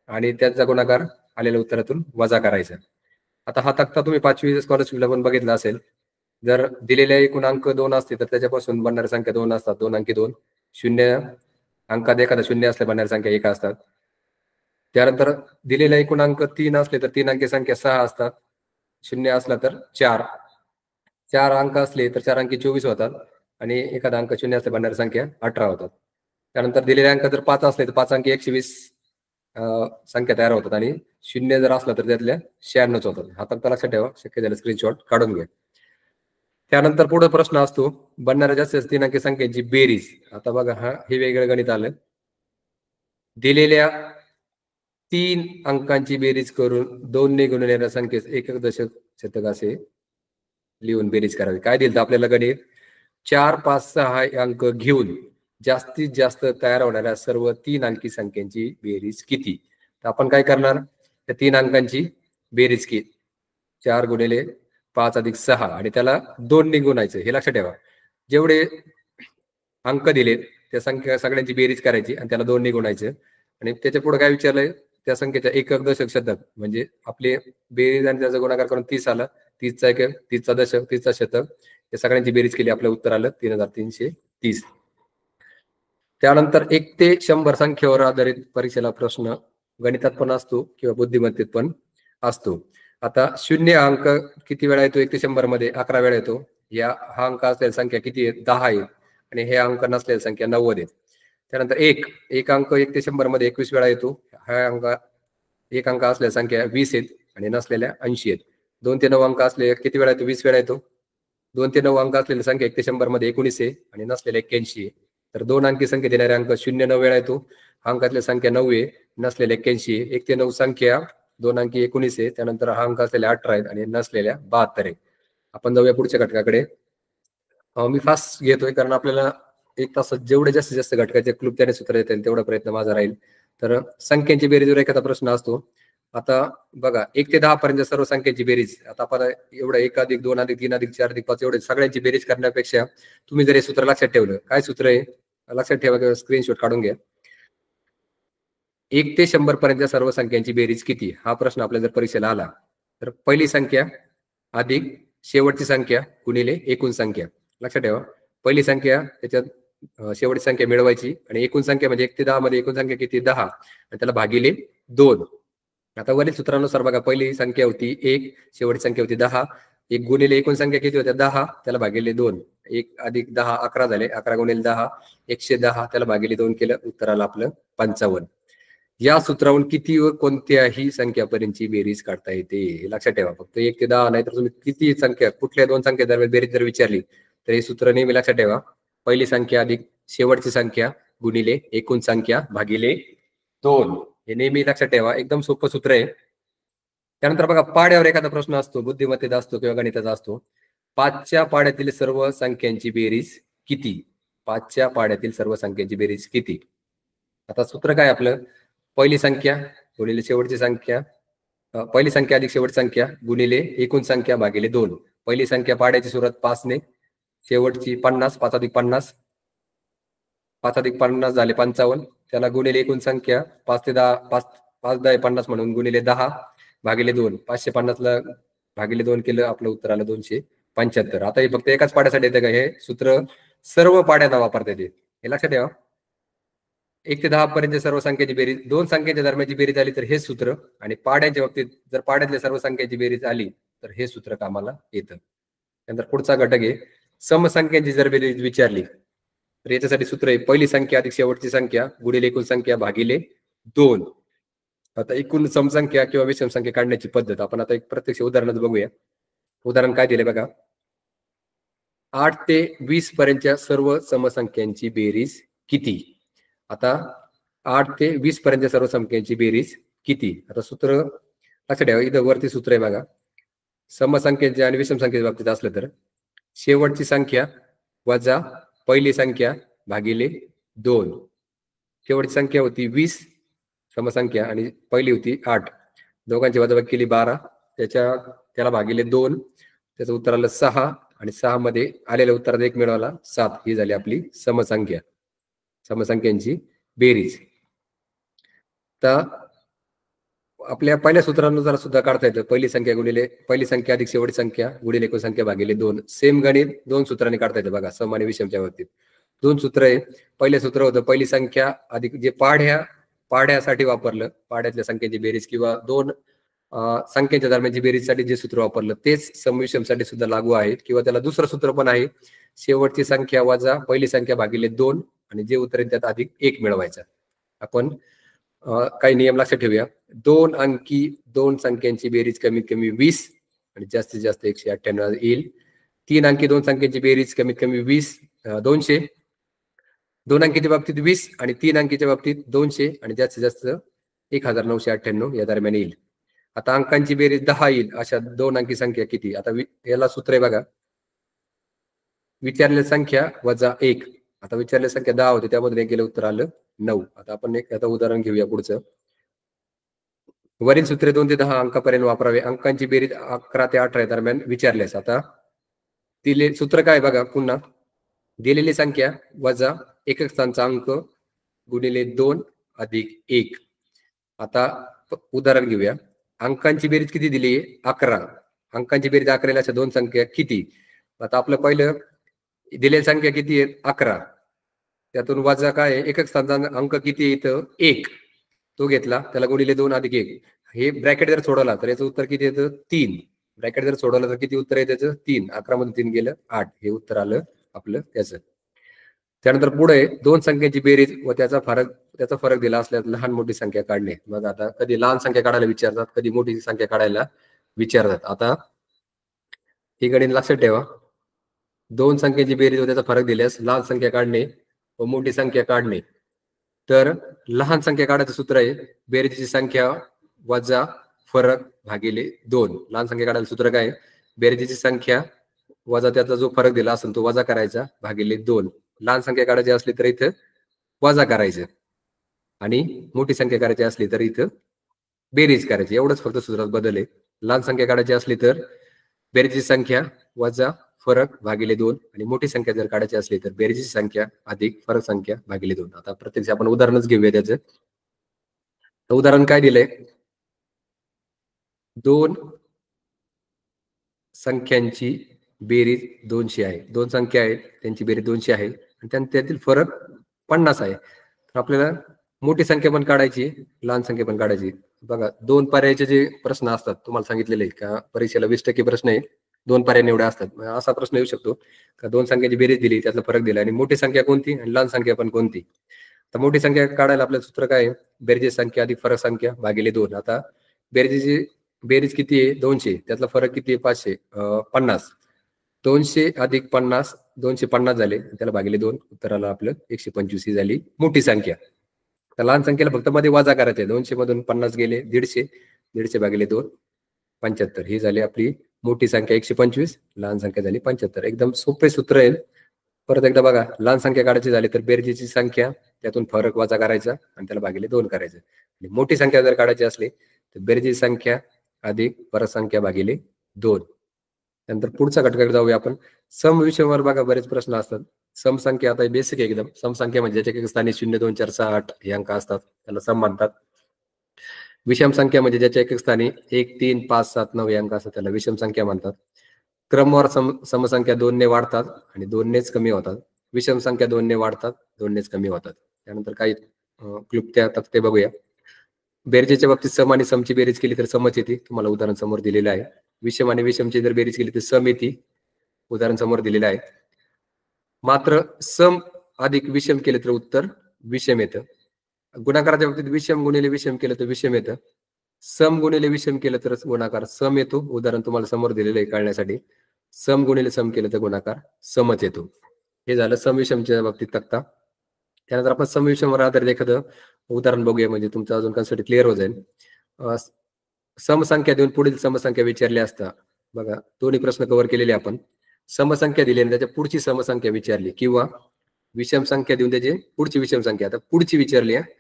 आणि त्याचा गुणाकार आलेल्या उत्तरातून वजा करायचा. आता हा तक्ता तुम्ही 5वी स्कॉलरशिपला पण बघितला असेल. जर दिलेल्या एकूण अंक 2 असते तर त्याच्यापासून बनणाऱ्या संख्या 2 असतात, 2 अंकी 2. 0 अंकात एखादा 0 असल्या बनणाऱ्या संख्या 1 असतात. त्यानंतर दिलेला एकूण अंक 3 असले तर 3 अंकी संख्या 6 असतात. 0 असला तर 4. 4 अंक असले तर 4 अंकी 24 होतात आणि एखादा अंक 0 असले बनणारी संख्या 18 होतात. त्यानंतर दिलेले अंक जर 5 असले तर 5 अंकी 120 संख्या तयार होतात आणि 0 जर असला तर त्यातल्या 96 होतात. हा फक्त लक्षात ठेवा. शक्य झालं स्क्रीनशॉट काढून घ्या. त्यानंतर पुढे प्रश्न असतो बनणाऱ्या जास्तीत 3 अंकी संख्येची बेरीज. आता बघा हे वेगळं गणित आलं. दिलेल्या 3 अंकांची बेरीज करून 2 ने गुणलेल्या संख्येस एक दशक शतक असे लिहून बेरीज करावी. काय दिलं आपल्याला गणित? 4, 5, 6 अंक घेऊन जास्तीत जास्त तयार होणाऱ्या सर्व 3 अंकी संख्यांची बेरीज किती? तर आपण काय करणार? त्या 3 अंकांची बेरीज की 4 गुणिले 5 अधिक 6 आणि त्याला 2 ने गुणायचं. हे लक्षात ठेवा. जेवढे अंक दिलेत त्या संख्या सगळ्यांची बेरीज करायची आणि त्याला 2 ने गुणायचं आणि त्याच्या पुढे काय विचारलंय? त्या संख्येच्या एकक दशक शतक म्हणजे आपले बेरीज आणि त्याचा गुणाकार करून 30 आला. 30चा एकक, 30चा दशक, 30चा शतक या सगळ्यांची बेरीज केली आपलं उत्तर आलं 3330. त्यानंतर 1 ते 100 संख्येवर आधारित परीक्षेला प्रश्न गणितात पण असतो किंवा बुद्धिमत्तेत पण असतो. आता 0 हा अंक किती वेळा येतो? 1 ते 100 मध्ये 11 वेळा येतो. हा अंक असलेली संख्या किती आहे? 10 आहे आणि हे अंक नसलेली संख्या 90 आहे. त्यानंतर एक अंक 1 ते 100 मध्ये 21 वेळा येतो. एक अंक असलेल्या संख्या 20 आहेत आणि नसलेल्या 80 आहेत. 2 ते 9 अंक असले किती वेळा येतो? 20 वेळा येतो. 2 ते 9 अंक असलेली संख्या 1 ते 100 मध्ये 19 आहे आणि नसलेल्या 81 आहे. तर 2 अंकी संख्या देणारे अंक 0, 9 वेळा येतो. हा अंकातल्या संख्या 9 आहे, नसलेल्या 81 आहे. 1 ते 9 संख्या 2 अंकी 19 आहे. त्यानंतर हा अंक असलेल्या 18 आहेत आणि नसलेल्या 72 आहे. आपण जाऊया पुढच्या घटकाकडे. मी फास्ट घेतोय कारण आपल्याला 1 तासात जेवढे जास्तीत जास्त घटकाचे क्लुप्त्याने सूत्र येतील तेवढा प्रयत्न माझा राहील. तर संख्यांची बेरीजवर एखादा प्रश्न असतो. आता बघा 1 ते 10 पर्यंत सर्व संख्यांची बेरीज. आता आपण एवढं 1 अधिक 2 अधिक 3 अधिक 4 अधिक 5 एवढे सगळ्यांची बेरीज करण्यापेक्षा तुम्ही जर हे सूत्र लक्षात ठेवलं, काय सूत्र आहे लक्षात ठेवा किंवा स्क्रीनशॉट काढून घ्या. 1 ते 100 पर्यंत सर्व संख्यांची बेरीज किती? हा प्रश्न आपल्याला जर परीक्षेला आला तर पहिली संख्या अधिक शेवटची संख्या गुणिले एकूण संख्या. लक्षात ठेवा पहिली संख्या त्याच्यात शेवटची संख्या मिळवायची आणि एकूण संख्या म्हणजे 1 ते 10 मध्ये एकूण संख्या किती? 10 आणि त्याला भागिले 2. आता वरील सूत्रानुसार बघा पहिली संख्या होती 1, शेवटची संख्या होती 10. 1 गुणिले एकूण संख्या किती होत्या? 10, त्याला भागिले 2. 1 अधिक 10 11 झाले. 11 गुणिले 10 110, त्याला भागिले 2 केलं. उत्तर आलं आपलं 55. या सूत्रावरून किती व कोणत्याही संख्यापर्यंतची बेरीज काढता येते हे लक्षात ठेवा. फक्त 1 ते 10 नाही तर तुम्ही किती संख्या कुठल्या 2 संख्या दरम्यान बेरीज जर विचारली तर हे सूत्र नेहमी लक्षात ठेवा. पहिली संख्या अधिक शेवटची संख्या गुणिले एकूण संख्या भागिले 2. हे नेहमी लक्षात ठेवा. एकदम सोपं सूत्र आहे. त्यानंतर बघा पाड्यावर एखादा प्रश्न असतो, बुद्धिमत्तेचा असतो किंवा गणिताचा असतो. 5च्या पाड्यातील सर्व संख्यांची बेरीज किती? 5च्या पाड्यातील सर्व संख्यांची बेरीज किती? आता सूत्र काय आपलं? पहिली संख्या गुणिले शेवटची संख्या, पहिली संख्या अधिक शेवटची संख्या गुणिले एकूण संख्या भागिले 2. पहिली संख्या पाड्याची सुरुवात 5 ने, शेवटची 50, 5 अधिक 50, 5 अधिक 50 झाले 55. त्याला गुणिले एकूण संख्या 5 ते 10, 5 10 50 म्हणून गुणिले 10 भागिले 2. 550 ला भागिले 2 केलं, आपलं उत्तर आलं 275. आता हे फक्त एकाच पाड्यासाठी येतं का? हे सूत्र सर्व पाड्यांना वापरता येते. हे लक्षात ठेवा. 1 ते 10 पर्यंत सर्व संख्येची बेरीज, 2 संख्येच्या दरम्यानची बेरीज आली तर हे सूत्र, आणि पाड्याच्या बाबतीत जर पाड्यातल्या सर्व संख्येची बेरीज आली तर हे सूत्र कामाला येतं. त्यानंतर पुढचा घटक आहे समसंख्यांची जर बेरीज विचारली तर याच्यासाठी सूत्र आहे पहिली संख्या अधिक शेवटची संख्या गुणिले एकूण संख्या भागिले 2. आता एकूण समसंख्या किंवा विषम संख्या काढण्याची पद्धत आपण आता एक प्रत्यक्ष उदाहरणच बघूया. उदाहरण काय दिले बघा. 8 ते 20 पर्यंतच्या सर्व समसंख्यांची बेरीज किती? आता 8 ते 20 पर्यंतच्या सर्व संख्यांची बेरीज किती? आता सूत्र लक्षात ठेवा. इथं वरती सूत्र आहे बघा. समसंख्येच्या आणि विषम संख्येच्या बाबतीत असलं तर शेवटची संख्या वजा पहिली संख्या भागिले 2. शेवटची संख्या होती 20 समसंख्या आणि पहिली होती 8. दोघांची वजाबाकी केली 12. त्याला भागिले 2. त्याचं उत्तर आलं 6 आणि 6 मध्ये आलेल्या उत्तरात 1 मिळवला 7. ही झाली आपली समसंख्या, समसंख्यांची बेरीज. तर आपल्या पहिल्या सूत्रानुसार सुद्धा काढता येतं. पहिली संख्या अधिक शेवटची संख्या गुणिले एकूण संख्या भागिले 2. सेम गणित 2 सूत्रांनी काढता येतं बघा. सम आणि विषमच्या बाबतीत 2 सूत्र आहे. पहिलं सूत्र होतं पहिली संख्या अधिक जे पाढ्या पाड्यासाठी वापरलं, पाड्यातल्या संख्येची बेरीज किंवा दोन संख्येच्या दरम्यानची बेरीजसाठी जे सूत्र वापरलं तेच सम विषमसाठी सुद्धा लागू आहे. किंवा त्याला दुसरं सूत्र पण आहे, शेवटची संख्या वजा पहिली संख्या भागिले 2 आणि जे उत्तर त्यात अधिक 1 मिळवायचं. आपण काही नियम लक्षात ठेवूया. 2 अंकी 2 संख्यांची बेरीज कमीत कमी 20 आणि जास्तीत जास्त 198 येईल. 3 अंकी 2 संख्यांची बेरीज कमीत कमी 20 200. 2 अंकीच्या बाबतीत 20 आणि 3 अंकीच्या बाबतीत 200 आणि जास्तीत जास्त 1998 या दरम्यान येईल. आता अंकांची बेरीज 10 येईल अशा 2 अंकी संख्या किती? आता याला सूत्र आहे बघा, विचारलेली संख्या वजा 1. आता विचारलेली संख्या 10 होती, त्यामध्ये गेलं उत्तर आलं 9. आता आपण एक उदाहरण घेऊया पुढचं. वरील सूत्रे 2 ते 10 अंकापर्यंत वापरावे. अंकांची बेरीज 11 ते 18 दरम्यान विचारल्यास आता दिले सूत्र काय बघा पुन्हा, दिलेली संख्या वजा एकक स्थानचा अंक गुणिले 2 अधिक 1. आता उदाहरण घेऊया. अंकांची बेरीज किती दिली? 11. अंकांची बेरीज 11 अशा 2 संख्या किती? आता आपलं पहिलं दिलेली संख्या किती आहे? 11. त्यातून वजा काय आहे? एकक स्थानचा अंक किती येतं? 1. तो घेतला, त्याला गुणिले 2 अधिक 1. हे ब्रॅकेट जर सोडवला तर याचं उत्तर किती येतं? 3. ब्रॅकेट जर सोडवलं तर किती उत्तर येतं त्याचं? 3. 11 मध्ये 3 गेलं 8. हे उत्तर आलं आपलं त्याचं. त्यानंतर पुढे 2 संख्येची बेरीज व त्याचा फरक दिला असल्यास लहान मोठी संख्या काढणे. मग आता कधी लहान संख्या काढायला विचारतात, कधी मोठी संख्या काढायला विचारतात. आता ही गणित लक्षात ठेवा. 2 संख्येची बेरीज व त्याचा फरक दिल्यास लहान संख्या काढणे व मोठी संख्या काढणे. तर लहान संख्या काढायचं सूत्र आहे बेरीजची संख्या वजा फरक भागिले 2. लहान संख्या काढायचं सूत्र काय? बेरीजची संख्या वजा त्याचा जो फरक दिला असेल तो वजा करायचा भागिले 2. लहान संख्या काढायची असली तर इथं वजा करायचं आणि मोठी संख्या करायची असली तर इथं बेरीज करायची. एवढंच फक्त सूत्रात बदल आहे. लहान संख्या काढायची असली तर बेरीजची संख्या वजा फरक भागिले 2 आणि मोठी संख्या जर काढायची असली तर बेरीजची संख्या अधिक फरक संख्या भागिले 2. आता प्रत्यक्ष आपण उदाहरणच घेऊया त्याचं. उदाहरण काय दिलंय? 2 संख्यांची बेरीज 200 आहे. 2 संख्या आहेत, त्यांची बेरीज 200 आहे आणि त्यातील फरक 50 आहे. तर आपल्याला मोठी संख्या पण काढायची, लहान संख्या पण काढायची. बघा 2 पर्यायाचे जे प्रश्न असतात तुम्हाला सांगितलेले का परीक्षेला 20% प्रश्न आहे, 2 पर्याय निवडे असतात. असा प्रश्न येऊ शकतो का 2 संख्याची बेरीज दिली, त्यातला फरक दिला आणि मोठी संख्या कोणती आणि लहान संख्या पण कोणती. तर मोठी संख्या काढायला आपलं सूत्र काय आहे? बेरीजची संख्या अधिक फरक संख्या भागिले 2. आता बेरीजची बेरीज किती आहे? 200. त्यातला फरक किती आहे? 50. 200 अधिक 50 250 झाले, त्याला भागिले 2. उत्तराला आपलं 125 ही झाली मोठी संख्या. तर लहान संख्येला फक्त मध्ये वजा करायचे. 200 मधून 50 गेले 150. 150 भागिले 2 75. ही झाली आपली मोठी संख्या 125, लहान संख्या झाली 75. एकदम सोपे सूत्र आहे. परत एकदा बघा, लहान संख्या काढायची झाली तर बेरजेची संख्या त्यातून फरक वजा करायचा आणि त्याला भागिले 2 करायचं. आणि मोठी संख्या जर काढायची असली तर बेरजेची संख्या अधिक फरक संख्या भागिले 2. नंतर पुढच्या घटकाकडे जाऊया आपण. सम विषयावर बघा बरेच प्रश्न असतात. सम संख्या आता बेसिक एकदम. सम संख्या म्हणजे ज्याच्या स्थानी 0 2 4 6 8 हे अंक असतात त्याला सम म्हणतात. विषम संख्या म्हणजे ज्याच्या एकक स्थानी 1 3 5 7 9 हे अंक असतात त्याला विषम संख्या म्हणतात. क्रमवार समसंख्या 2 ने वाढतात आणि 2 नेच कमी होतात. विषम संख्या 2 ने वाढतात, 2 नेच कमी होतात. त्यानंतर काही क्लुप्त्या तक्ते बघूया. बेरजेच्या बाबतीत सम आणि समची बेरीज केली तर समच येते. तुम्हाला उदाहरण समोर दिलेलं आहे. विषम आणि विषमची जर बेरीज केली तर सम येते. उदाहरण समोर दिलेलं आहे. मात्र सम अधिक विषम केले तर उत्तर विषम येतं. गुणाकाराच्या बाबतीत विषम गुणिले विषम केलं तर विषम येतं. सम गुणिले विषम केलं तर गुणाकार सम येतो. उदाहरण तुम्हाला समोर दिलेलं आहे कळण्यासाठी. सम गुणिले सम केलं तर गुणाकार समच येतो. हे झालं सम विषमच्या बाबतीत तक्ता. त्यानंतर आपण सम विषमवर आधारित एखादं उदाहरण बघूया म्हणजे तुमचं अजून कन्सेप्ट क्लिअर हो जाईल. समसंख्या देऊन पुढील समसंख्या विचारली असता बघा दोन्ही प्रश्न कव्हर केलेले आपण. समसंख्या दिली आणि त्याच्या पुढची समसंख्या विचारली किंवा विषम संख्या देऊन त्याची पुढची विषम संख्या आता पुढची विचारली आहे.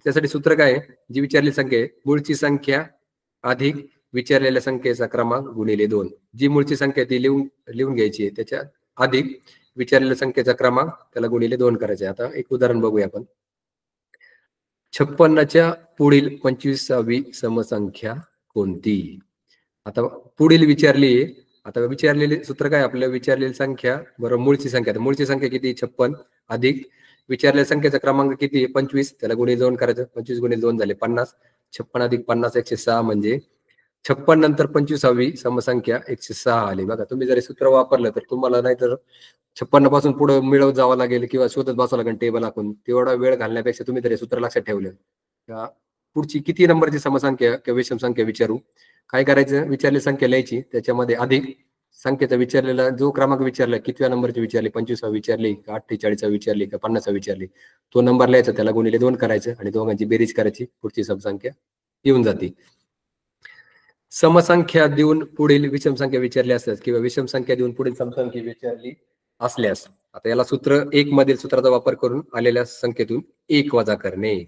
त्यासाठी सूत्र काय आहे? जी विचारलेली संख्या आहे मूळची संख्या अधिक विचारलेल्या संख्येचा क्रमांक गुणिले 2. जी मूळची संख्या ती लिहून घ्यायची आहे त्याच्या अधिक विचारलेल्या संख्येचा क्रमांक त्याला गुणिले 2 करायचे. आता एक उदाहरण बघूया आपण. 56च्या पुढील 25वी समसंख्या कोणती? आता पुढील विचारली. आता विचारलेली सूत्र काय आपल्या विचारलेली संख्या बरोबर मूळची संख्या. मूळची संख्या किती? 56 अधिक विचारलेल्या संख्येचा क्रमांक किती आहे 25, त्याला गुणिले 2 करायचं. 25 गुणिले 2 झाले 50. 56 अधिक 50 106 म्हणजे 56 नंतर 25वी समसंख्या 106 आली. बघा तुम्ही जर हे सूत्र वापरलं तर तुम्हाला नाहीतर 56 पासून पुढे मिळवत जावं लागेल किंवा शोधत बसावं लागेल टेबल आखून. तेवढा वेळ घालण्यापेक्षा तुम्ही जर हे सूत्र लक्षात ठेवलं, पुढची किती नंबरची समसंख्या किंवा विषम संख्या विचारू, काय करायचं, विचारलेली संख्या लिहायची, त्याच्यामध्ये अधिक संख्येचा विचारलेला जो क्रमांक विचारला, कितव्या नंबरची विचारली, 25 विचारली का 48 विचारली का 50 विचारली, तो नंबर लिहायचा, त्याला गुणिले 2 करायचं आणि दोघांची बेरीज करायची, पुढची समसंख्या येऊन जाते. समसंख्या देऊन पुढील विषम संख्या विचारली असल्यास किंवा विषम संख्या देऊन पुढील समसंख्या विचारली असल्यास, आता याला सूत्र 1 मधील सूत्राचा वापर करून आलेल्या संख्येतून 1 वजा करणे.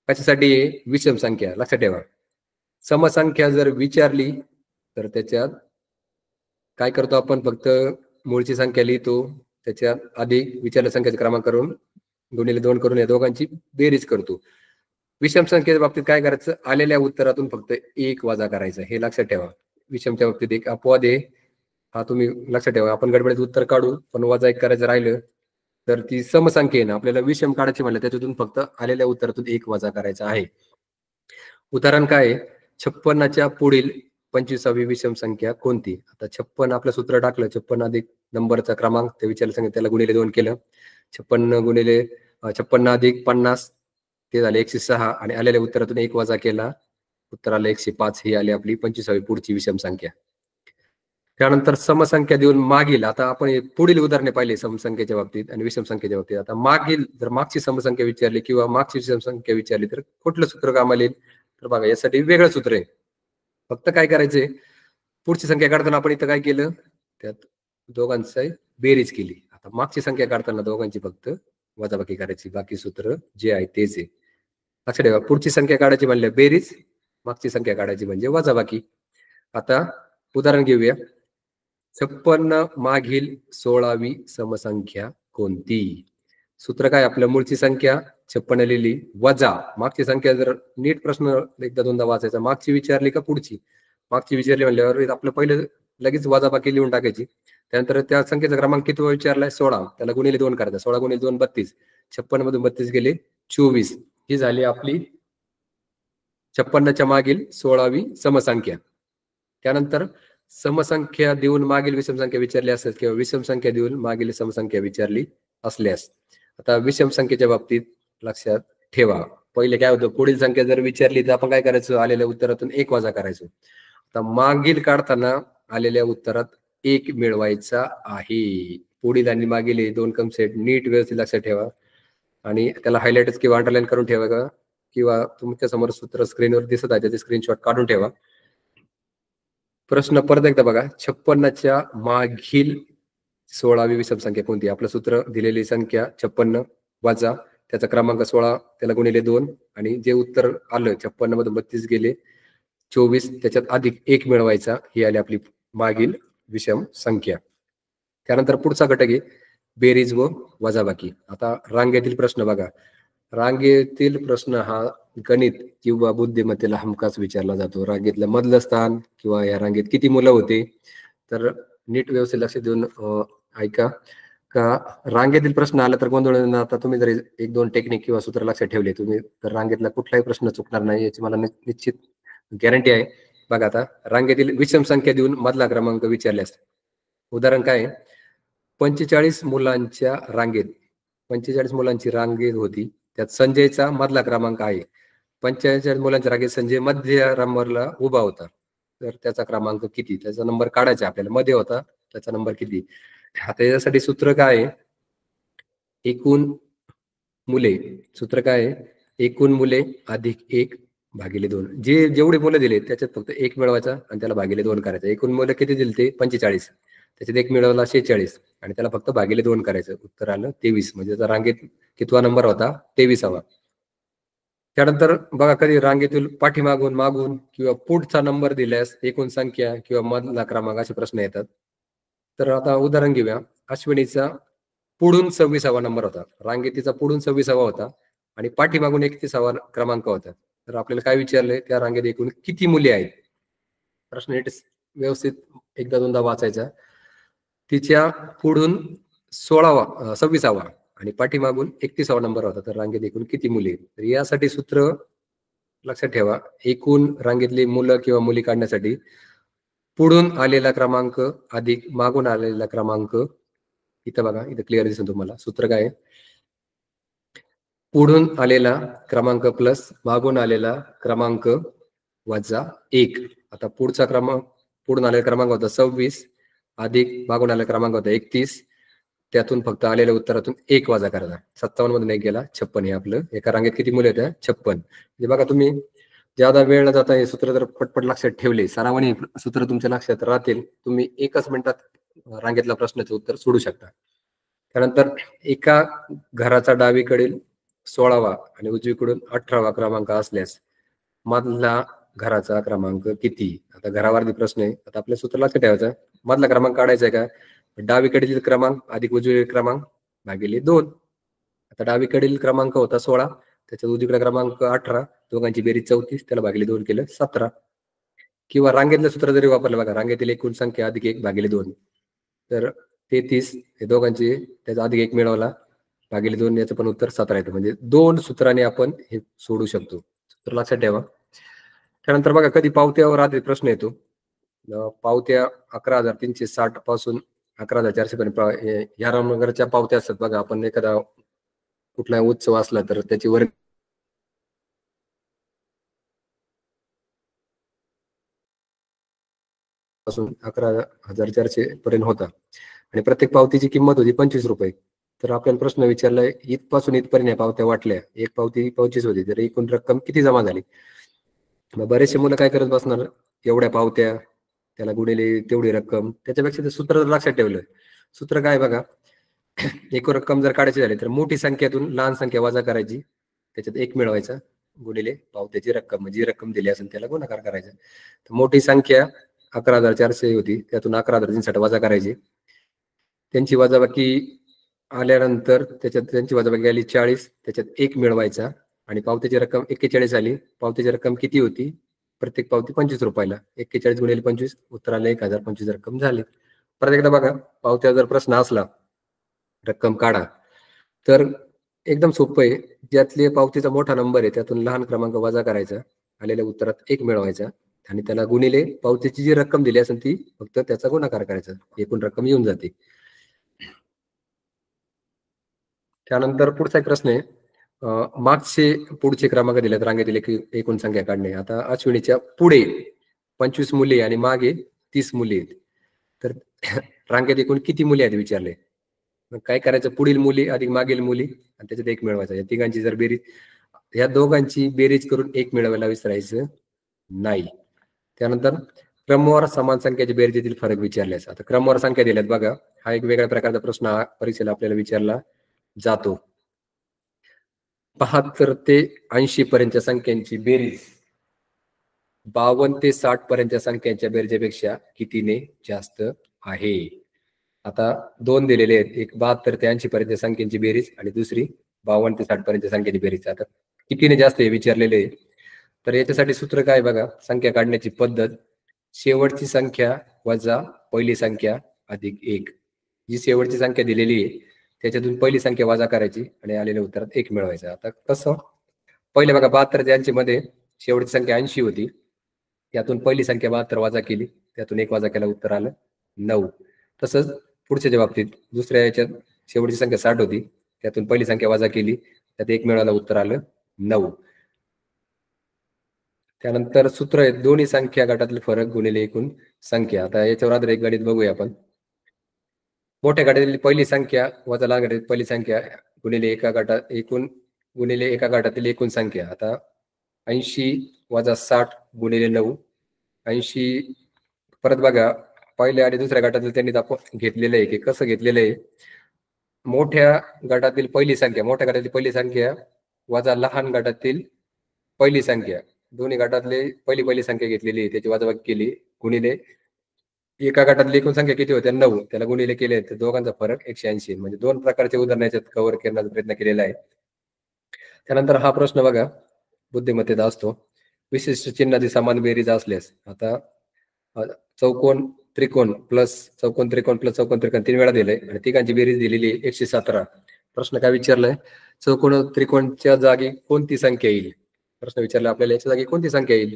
कशासाठी? विषम संख्या. लक्षात ठेवा, समसंख्या जर विचारली तर त्याच्यात काय करतो आपण, फक्त मूळची संख्या लिहितो, त्याच्यात अधिक विचारलेल्या संख्येचा क्रमांक करून गुणिले 2 करून या दोघांची बेरीज करतो. विषम संख्येच्या बाबतीत काय करायचं, आलेल्या उत्तरातून फक्त 1 वजा करायचं, हे लक्षात ठेवा. विषमच्या बाबतीत एक अपवाद आहे, हा तुम्ही लक्षात ठेवा. आपण गडबडीत उत्तर काढू पण वजा 1 करायचं राहिलं तर ती समसंख्या आहे ना, आपल्याला विषम काढायची म्हणलं त्याच्यातून फक्त आलेल्या उत्तरातून 1 वजा करायचा आहे. उदाहरण काय, 56च्या पुढील 25वी विषम संख्या कोणती? आता 56 आपलं सूत्र टाकलं, 56 अधिक नंबरचा क्रमांक ते विचारलं संख्या, त्याला गुणिले 2 केलं, 56 गुणिले 56 अधिक 50 ते झाले 106 आणि आलेल्या उत्तरातून 1 वजा केला, उत्तर आलं 105. ही आली आपली 25वी पुढची विषम संख्या. त्यानंतर समसंख्या देऊन मागील, आता आपण पुढील उदाहरणे पाहिली समसंख्येच्या बाबतीत आणि विषम संख्येच्या बाबतीत. आता मागील जर मागची समसंख्या विचारली किंवा मागची विषम संख्या विचारली तर कुठलं सूत्र कामाला येईल? तर बघा यासाठी वेगळं सूत्र आहे. फक्त काय करायचंय, पुढची संख्या काढताना आपण इथं काय केलं, त्यात दोघांची बेरीज केली. आता मागची संख्या काढताना दोघांची फक्त वजाबाकी करायची, बाकी सूत्र जे आहे तेच आहे. लक्षात ठेवा, पुढची संख्या काढायची म्हणल्या बेरीज, मागची संख्या काढायची म्हणजे वजाबाकी. आता उदाहरण घेऊया, 56 मागील 16वी समसंख्या कोणती? सूत्र काय, आपल्या मूळची संख्या 56 लिहिली, वजा मागची संख्या. जर नीट प्रश्न एकदा दोनदा वाचायचा, मागची विचारली का पुढची? मागची विचारली म्हणल्यावर आपलं पहिलं लगेच वजाबाकी लिहून टाकायची. त्यानंतर त्या संख्येचा क्रमांक किती विचारलाय 16, त्याला गुणिले 2 करायचा, 16 गुणिले 2 32, 56 मधून 32 गेले 24. ही झाली आपली 56च्या मागील 16वी समसंख्या. त्यानंतर समसंख्या देऊन मागील विषम संख्या विचारली असल्यास किंवा विषम संख्या देऊन मागील समसंख्या विचारली असल्यास, आता विषम संख्येच्या बाबतीत लक्षात ठेवा, पहिले काय होतं, पुढील संख्या जर विचारली तर आपण काय करायचं, आलेल्या उत्तरातून 1 वजा करायचो. आता मागील काढताना आलेल्या उत्तरात 1 मिळवायचा आहे. पुढील आणि मागील 2 कन्सेप्ट नीट व्यवस्थित लक्षात ठेवा आणि त्याला हायलाइट किंवा अंडरलाईन करून ठेवा का, किंवा तुमच्या समोर सूत्र स्क्रीनवर दिसत आहे त्याचे स्क्रीनशॉट काढून ठेवा. प्रश्न परत एकदा बघा, 56च्या मागील 16वी विषम संख्या कोणती? आपलं सूत्र दिलेली संख्या 56 वजा त्याचा क्रमांक 16, त्याला गुणिले 2 आणि जे उत्तर आलं 56 मधून 32 गेले 24, त्याच्यात अधिक 1 मिळवायचा. ही आली आपली मागील विषम संख्या. त्यानंतर पुढचा घटक आहे बेरीज व वजाबाकी. आता रांगेतील प्रश्न बघा, रांगेतील प्रश्न हा गणित किंवा बुद्धिमत्तेला हमखास विचारला जातो. रांगेतलं मधलं स्थान किंवा या रांगेत किती मुलं होते, तर नीट व्यवस्थित लक्ष देऊन ऐका का रांगेतील प्रश्न आला तर गोंधळ न आता तुम्ही जर 1-2 टेक्निक किंवा सूत्र लक्षात ठेवले तुम्ही तर रांगेतला कुठलाही प्रश्न चुकणार नाही, याची मला निश्चित गॅरंटी आहे. बघा आता रांगेतील विषम संख्या देऊन मधला क्रमांक विचारल्यास, उदाहरण काय, 45 मुलांच्या रांगेत 45 मुलांची रांगेत होती, त्यात संजयचा मधला क्रमांक आहे. 45 मुलांच्या रांगेत संजय मध्य नंबरला उभा होता, तर त्याचा क्रमांक किती? त्याचा नंबर काढायचा आपल्याला, मध्ये होता त्याचा नंबर किती? आता यासाठी सूत्र काय आहे, एकूण मुले, सूत्र काय आहे, एकूण मुले अधिक 1 भागिले 2. जेवढे मुलं दिले त्याच्यात फक्त 1 मिळवायचा आणि त्याला भागिले 2 करायचं. एकूण मुलं किती दिले ते 45, त्याच्यात 1 मिळवला 46 आणि त्याला फक्त भागिले 2 करायचं, उत्तर आलं 23. म्हणजे त्याचा रांगेत कितवा नंबर होता? 23वा. त्यानंतर बघा, कधी रांगेतील पाठीमागून मागून किंवा पुढचा नंबर दिल्यास एकूण संख्या किंवा मधला क्रमांक असे प्रश्न येतात. तर आता उदाहरण घेऊया, अश्विनीचा पुढून 26वा नंबर होता, रांगेतीचा पुढून 26वा होता आणि पाठीमागून 31वा क्रमांक होता. तर आपल्याला काय विचारलंय, त्या रांगेत एकूण किती मुले आहेत? प्रश्न नीट व्यवस्थित एकदा दोनदा वाचायचा. तिच्या पुढून 26वा आणि पाठीमागून 31वा नंबर होता. तर रांगेत एकूण किती मुली आहेत? तर यासाठी सूत्र लक्षात ठेवा. एकूण रांगेतली मुलं किंवा मुली काढण्यासाठी पुढून आलेला क्रमांक अधिक मागून आलेला क्रमांक, इथं बघा, इथं क्लिअर दिसेल तुम्हाला. सूत्र काय आहे? पुढून आलेला क्रमांक प्लस मागून आलेला क्रमांक वजा 1. आता पुढचा क्रमांक, पुढून आलेला क्रमांक होता 26 अधिक मागून आलेला क्रमांक होता 31. त्यातून फक्त आलेल्या उत्तरातून 1 वजा करायचा. 57 मधून 1 गेला, 56 हे आपलं. एका रांगेत किती मुले होत्या? 56. म्हणजे बघा, तुम्ही ज्यादा वेळ न जाता हे सूत्र जर पटपट लक्षात ठेवले, सरावाने सूत्र तुमच्या लक्षात राहतील, तुम्ही 1च मिनिटात रांगेतला प्रश्नाचं उत्तर सोडू शकता. त्यानंतर एका घराचा डावीकडील 16वा आणि उजवीकडून 18वा क्रमांक असल्यास मधला घराचा क्रमांक किती? आता घरावरती प्रश्न आहे. आता आपल्या सूत्र लक्षात ठेवायचं, मधला क्रमांक काढायचा आहे का? डावीकडील क्रमांक अधिक उजवीकडील क्रमांक भागिले 2. आता डावीकडील क्रमांक होता 16, त्याच्यात उजवीकडे क्रमांक 18, दोघांची बेरीज 34, त्याला भागिले 2 केलं 17. किंवा रांगेतलं सूत्र जरी वापरलं बघा, रांगेतील एकूण संख्या अधिक 1 भागिले 2, तर 33 हे दोघांची, त्याचा अधिक 1 मिळवला भागिले 2, याचं पण उत्तर 17 येतं. म्हणजे 2 सूत्राने आपण हे सोडू शकतो. सूत्र लक्षात ठेवा. त्यानंतर बघा, कधी पावत्यावर आधी प्रश्न येतो. पावत्या 11,360 पासून 11,400 पर्यंत या रामनगरच्या पावत्या असतात बघा. आपण एखादा कुठला उत्सव असला तर त्याची वर्ग पासून 11,400 पर्यंत होता आणि प्रत्येक पावतीची किंमत होती 25 रुपये. तर आपल्याला प्रश्न विचारलाय, इथपासून इथपर्यंत या पावत्या वाटल्या, एक पावती 25 होती, तर एकूण रक्कम किती जमा झाली? मग बरेचसे मुलं काय करत बसणार, एवढ्या पावत्या त्याला गुणिले तेवढी रक्कम. त्याच्यापेक्षा ते सूत्र लक्षात ठेवलं. सूत्र काय बघा, एकूण रक्कम जर काढायची झाली तर मोठी संख्येतून लहान संख्या वजा करायची, त्याच्यात 1 मिळवायचा गुणिले पावत्याची रक्कम, म्हणजे जी रक्कम दिली असेल त्याला गुणाकार करायचा. तर मोठी संख्या 11,400 होती, त्यातून 11,360 वजा करायची. त्यांची वजाबाकी आल्यानंतर त्याच्यात त्यांची वजाबाकी आली 40, त्याच्यात 1 मिळवायचा आणि पावतीची रक्कम 41 आली. पावतीची रक्कम किती होती? प्रत्येक पावती 25 रुपयाला. 41 गुणिले 25, उत्तर आलं 1,025 रक्कम झाली. परत एकदा बघा, पावत्या जर प्रश्न असला रक्कम काढा, तर एकदम सोपं आहे. ज्यातले पावतीचा मोठा नंबर आहे त्यातून लहान क्रमांक वजा करायचा, आलेल्या उत्तरात 1 मिळवायचा आणि त्याला गुणिले पावतीची जी रक्कम दिली असेल ती फक्त त्याचा गुणाकार करायचा, एकूण रक्कम येऊन जाते. त्यानंतर पुढचा एक प्रश्न आहे, मागचे पुढचे क्रमांक दिलेत रांगेतील एकूण संख्या काढणे. आता अश्विनीच्या पुढे 25 मुली आणि मागे 30 मुली आहेत. तर रांगेत एकूण किती मुली आहेत विचारले. मग काय करायचं, पुढील मुली अधिक मागील मुली आणि त्याच्यात 1 मिळवायचा. या तिघांची जर बेरीज, या दोघांची बेरीज करून 1 मिळवायला विसरायचं नाही. त्यानंतर क्रमवार समान संख्येची बेरजेतील फरक विचारल्यास. आता क्रमवार संख्या दिल्यात बघा, हा एक वेगळ्या प्रकारचा प्रश्न परीक्षेला आपल्याला विचारला जातो. 72 ते 80 पर्यंतच्या संख्यांची बेरीज 52 ते 60 पर्यंतच्या संख्यांच्या बेरजेपेक्षा कितीने जास्त आहे? आता 2 दिलेले आहेत, एक 72 ते 80 पर्यंतच्या संख्यांची बेरीज आणि दुसरी 52 ते 60 पर्यंतच्या संख्येची बेरीज. आता कितीने जास्त हे विचारलेले आहे. तर याच्यासाठी सूत्र काय बघा, संख्या काढण्याची पद्धत, शेवटची संख्या वजा पहिली संख्या अधिक 1. जी शेवटची संख्या दिलेली आहे त्याच्यातून पहिली संख्या वजा करायची आणि आलेल्या उत्तरात 1 मिळवायचं. आता कसं, पहिले बघा 72 ते 80 मध्ये शेवटची संख्या 80 होती, त्यातून पहिली संख्या 72 वजा केली, त्यातून 1 वजा केला, उत्तर आलं 9. तसंच पुढच्या बाबतीत दुसऱ्या याच्यात शेवटची संख्या 60 होती, त्यातून पहिली संख्या वजा केली, त्यात 1 मिळाला, उत्तर आलं 9. त्यानंतर सूत्र आहे, दोन्ही संख्या गटातील फरक गुणिले एकूण संख्या. आता याच्यावर आधारित एक गणित बघूया आपण. मोठ्या गटातील पहिली संख्या वजा लहान गटातील पहिली संख्या गुणिले एका गटात एकूण गुणिले एका गटातील एकूण संख्या. आता 80 वजा 60 गुणिले 9. 80 परत बघा, पहिल्या आणि दुसऱ्या गटातील त्यांनी आपण घेतलेलं आहे की कसं घेतलेलं आहे, मोठ्या गटातील पहिली संख्या वजा लहान गटातील पहिली संख्या, दोन्ही गटातले पहिली संख्या घेतलेली आहे, त्याची वजाबाकी केली, गुणिले एका गटातली एकूण संख्या किती होत्या 9, त्याला गुणिले केले, तर दोघांचा फरक 180. म्हणजे 2 प्रकारचे उदाहरण याच्यात कव्हर करण्याचा प्रयत्न केलेला आहे. त्यानंतर हा प्रश्न बघा, बुद्धिमत्तेचा असतो. विशिष्ट चिन्हाची समान बेरीज असल्यास. आता चौकोन त्रिकोण प्लस चौकोन त्रिकोण प्लस चौकोन त्रिकोण 3 वेळा दिलंय आणि तिघांची बेरीज दिलेली 117 प्रश्न काय विचारलाय, चौकोन त्रिकोणच्या जागी कोणती संख्या येईल? प्रश्न विचारला आपल्याला याच्या जागी कोणती संख्या येईल?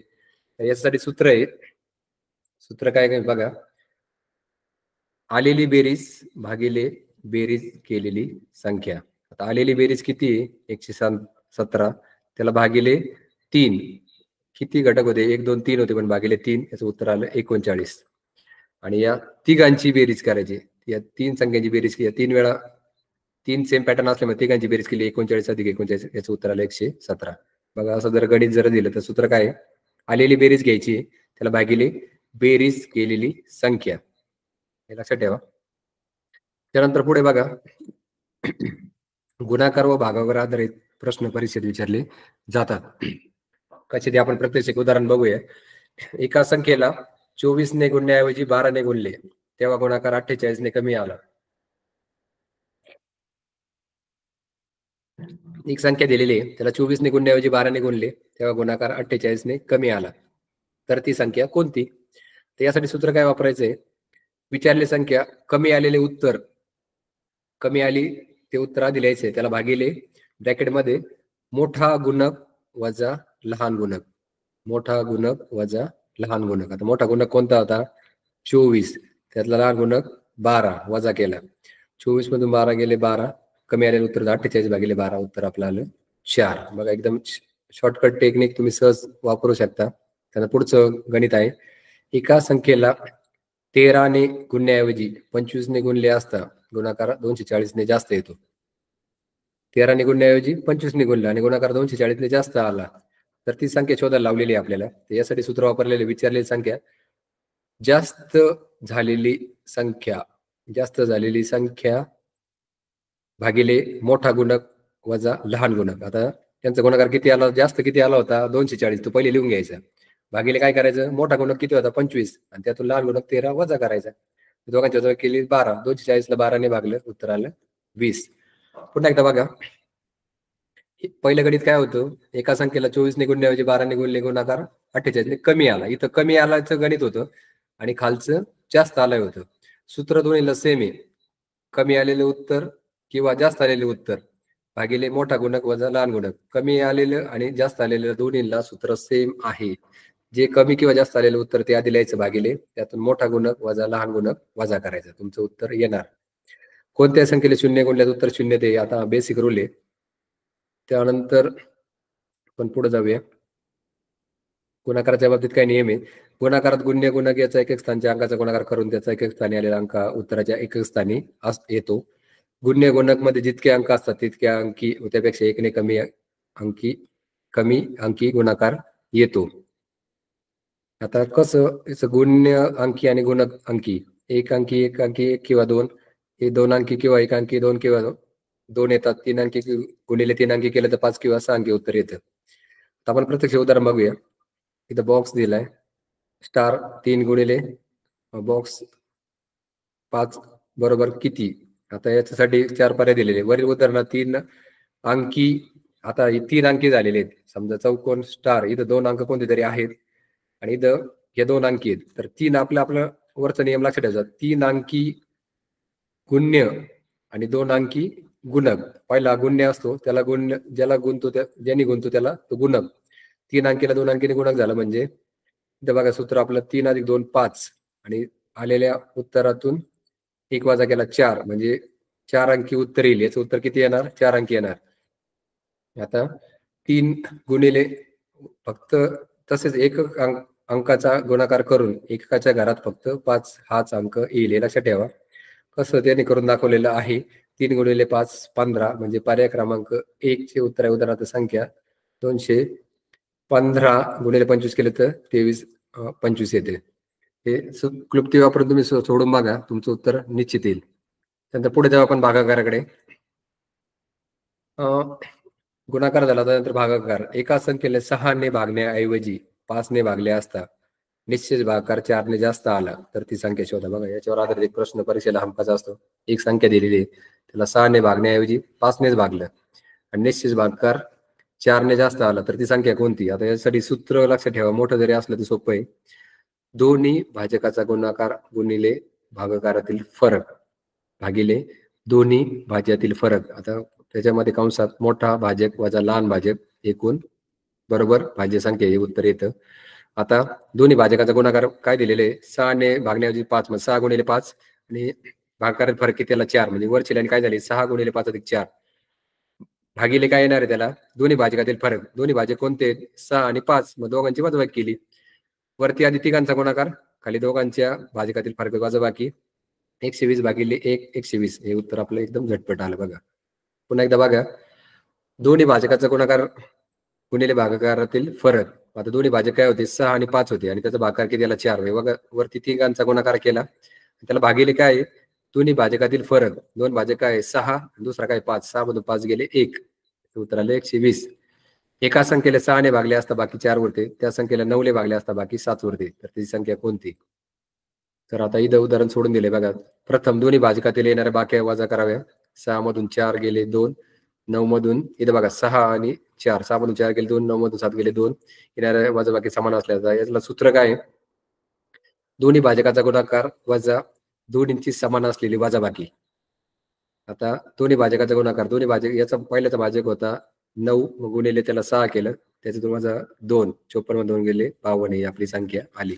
याच्यासाठी सूत्र आहे. सूत्र काय काय बघा, आलेली बेरीज भागिले बेरीज केलेली संख्या. आता आलेली बेरीज किती आहे? 117. त्याला भागिले 3. किती घटक होते? 1 2 3 होते, पण भागिले 3 याचं उत्तर आलं 39. आणि या तिघांची बेरीज करायची. या 3 संख्यांची बेरीज केली, 3 वेळा 3 सेम पॅटर्न असल्यामुळे तिघांची बेरीज केली 39 अधिक 39 याचं उत्तर आलं 117. बघा, असं जर गणित जर दिलं तर सूत्र काय आहे? आलेली बेरीज घ्यायची, त्याला भागिले बेरीज केलेली संख्या, हे लक्षात ठेवा. त्यानंतर पुढे बघा, गुणाकार व भागाकार आधारित प्रश्न परीक्षेत विचारले जातात. कसे ते आपण प्रत्यक्ष एक उदाहरण बघूया. एका संख्येला 24 ने गुणण्याऐवजी 12 ने गुणले तेव्हा गुणाकार 48 ने कमी आला. एक संख्या दिलेली आहे, त्याला 24 ने गुणण्याऐवजी 12 ने गुणले तेव्हा गुणाकार 48 ने कमी आला, तर ती संख्या कोणती? तर यासाठी सूत्र काय वापरायचंय? विचारली संख्या, कमी आलेले उत्तर, कमी आली ते उत्तर आधी लिहायचे, त्याला भागिले ब्रॅकेटमध्ये मोठा गुणक वजा लहान गुणक, मोठा गुणक वजा लहान गुणक. आता मोठा गुणक कोणता होता? 24. त्यातला लहान गुणक 12 वजा केला. 24 मधून 12 गेले 12, कमी आलेलं उत्तर 48 भागिले 12, उत्तर आपलं आलं 4. बघा, एकदम शॉर्टकट टेक्निक तुम्ही सहज वापरू शकता. त्यानंतर पुढचं गणित आहे, एका संख्येला 13 ने गुणण्याऐवजी 25 ने गुणले असता गुणाकार 240 ने जास्त येतो. 13 ने गुणण्याऐवजी 25 ने गुणला आणि गुणाकार 240 ने जास्त आला, तर ती संख्या शोधायला लावलेली आहे आपल्याला. तर यासाठी सूत्र वापरलेले, विचारलेली संख्या जास्त झालेली संख्या, जास्त झालेली संख्या भागिले मोठा गुणक वजा लहान गुणक. आता त्यांचा गुणाकार किती आला? जास्त किती आला होता? 240. तो पहिले लिहून घ्यायचा. भागिले काय करायचं? मोठा गुणक किती होता? 25, आणि त्यातून लहान गुणक 13 वजा करायचा. दोघांच्या जवळ केली 12. 240 ला 12 ने भागलं, उत्तर आलं 20. पुन्हा एकदा बघा, पहिलं गणित काय होतं? एका संख्येला 24 ने गुणण्याऐवजी 12 ने गुणले गुणाकार 48 ने कमी आला. इथं कमी आलाचं गणित होतं आणि खालचं जास्त आलंय होतं. सूत्र दोन्हीला सेम आहे. कमी आलेले उत्तर किंवा जास्त आलेले उत्तर भागिले मोठा गुणक वजा लहान गुणक. कमी आलेलं आणि जास्त आलेलं दोन्हीला सूत्र सेम आहे. जे कमी किंवा जास्त आलेलं उत्तर ते आधी लिहायचं भागिले, त्यातून मोठा गुणक वजा लहान गुणक वजा करायचं, तुमचं उत्तर येणार. कोणत्या संख्येला 0 गुणल्याचं उत्तर 0 ते. आता बेसिक रूल आहे. त्यानंतर आपण पुढे जाऊया. गुणाकाराच्या बाबतीत काय नियम आहे? गुणाकारात गुण्य गुणक याचा एक स्थानच्या अंकाचा गुणाकार करून त्याचा एक स्थानी आलेला अंक उत्तराच्या एक स्थानी येतो. गुण्य गुणक मध्ये जितके अंक असतात तितक्या अंकी त्यापेक्षा 1 ने कमी अंकी गुणाकार येतो. आता कसं गुण्य अंकी आणि गुणक अंकी, एक अंकी एक किंवा 2, हे 2 अंकी किंवा 1 अंकी 2 किंवा 2 येतात. 3 अंकी गुणिले 3 अंकी केलं तर 5 किंवा 6 अंकी उत्तर येतं. आपण प्रत्यक्ष उदाहरण बघूया. इथं बॉक्स दिलाय, स्टार 3 गुणिले बॉक्स 5 बरोबर किती? आता याच्यासाठी 4 पर्याय दिलेले. वरील उदाहरणात 3 अंकी, आता हे 3 अंकी झालेले आहेत. समजा चौकोन स्टार, इथं 2 अंक कोणते तरी आहेत आणि इथं हे 2 अंकी आहेत. तर 3 आपलं वरचा नियम लक्षात ठेवायचा. 3 अंकी गुण्य आणि 2 अंकी गुणक. पहिला गुण्य असतो, त्याला गुण्य, ज्याला गुणतो ज्यांनी गुणतो त्याला तो गुणक. 3 अंकीला 2 अंकीने गुणक झाला म्हणजे इथं बघा सूत्र आपलं 3 अधिक 2 5, आणि आलेल्या उत्तरातून 1 वजा केला 4, म्हणजे 4 अंकी उत्तर येईल. याचं उत्तर किती येणार? 4 अंकी येणार. आता 3 गुणिले फक्त तसेच एकक अंकाचा गुणाकार करून एककाच्या घरात फक्त 5 हाच अंक येईल, हे लक्षात ठेवा. कसं त्याने करून दाखवलेलं आहे. 3 गुणिले 5 15, म्हणजे पर्याय क्रमांक 1 चे उत्तर आहे. उदाहरणार्थ संख्या 215 गुणिले 25 केले तर 23 25 येते. हे क्लुप्ती वापरून तुम्ही सोडून बघा, तुमचं उत्तर निश्चित येईल. त्यानंतर पुढे जाऊ आपण भागाकाराकडे. गुणाकार झाला त्यानंतर भागाकार. एका संख्येला 6 ने भागण्याऐवजी 5 ने भागले असता निश्चित भागाकार 4 ने जास्त आला, तर ती संख्या शोधा. बघा, याच्यावर आधारित एक प्रश्न परीक्षेला हमखास असतो. एक संख्या दिलेली आहे, त्याला 6 ने भागण्याऐवजी 5 नेच भागलं आणि निश्चित भागाकार 4 ने जास्त आला, तर ती संख्या कोणती? आता यासाठी सूत्र लक्षात ठेवा. मोठं जरी असलं तर सोपं आहे. दोन्ही भाजकाचा गुणाकार गुणिले भागाकारातील फरक भागिले दोन्ही भाज्यातील फरक. आता त्याच्यामध्ये कंसात मोठा भाजक वजा लहान भाजक एकूण बरोबर भाज्य संख्या हे उत्तर येतं. आता दोन्ही भाजकाचा गुणाकार काय दिलेले आहे? 6 ने भागण्याऐवजी 5 म्हणजे 6 गुणिले 5 आणि भागाकारात फरक किती आला 4 म्हणजे वरची लाईन काय झाली 6 गुणिले 5 अधिक 4 भागिले काय येणार आहे त्याला दोन्ही भाजकातील फरक. दोन्ही भाजक कोणते 6 आणि 5 मग दोघांची वजाबाकी केली. वरती आधी तिघांचा गुणाकार खाली दोघांच्या भाजकातील फरक वजाबाकी 120 भागिले 1 120 हे उत्तर आपलं एकदम झटपट आलं बघा. पुन्हा एकदा बघा दोन्ही भाजकाचा गुणाकार गुणिले भागाकारातील फरक. आता दोन्ही भाजक काय होते 6 आणि 5 होते आणि त्याचा भागाकार किती आला 4 बघा वरती तिघांचा गुणाकार केला त्याला भागिले काय आहे? दोन्ही भाजकातील फरक. दोन भाजक काय 6 दुसरा काय 5 6 मधून 5 गेले 1 उत्तर आले 120. एका संख्येला 6 ने भागले असता बाकी 4 उरते त्या संख्येला 9 ने भागले असता बाकी 7 उरते तर ती संख्या कोणती? तर आता इथं उदाहरण सोडून दिले बघा. प्रथम दोन्ही भाजकातील येणाऱ्या बाक्या वजा कराव्या. 6 मधून 4 गेले 2 9 मधून इथं बघा 6 आणि 4 6 मधून 4 गेले 2 9 मधून 7 गेले 2 येणाऱ्या वजाबाकी समान असल्याचा यातलं सूत्र काय आहे? दोन्ही भाजकाचा गुणाकार वजा दोन्हींची समान असलेली वजाबाकी. आता दोन्ही भाजकाचा गुणाकार दोन्ही भाजक याचा पहिल्याचा भाजक होता 9 गुणिले त्याला 6 केलं त्याच्यातून वजा 2 54 मध्ये 2 गेले 52 ही आपली संख्या आली.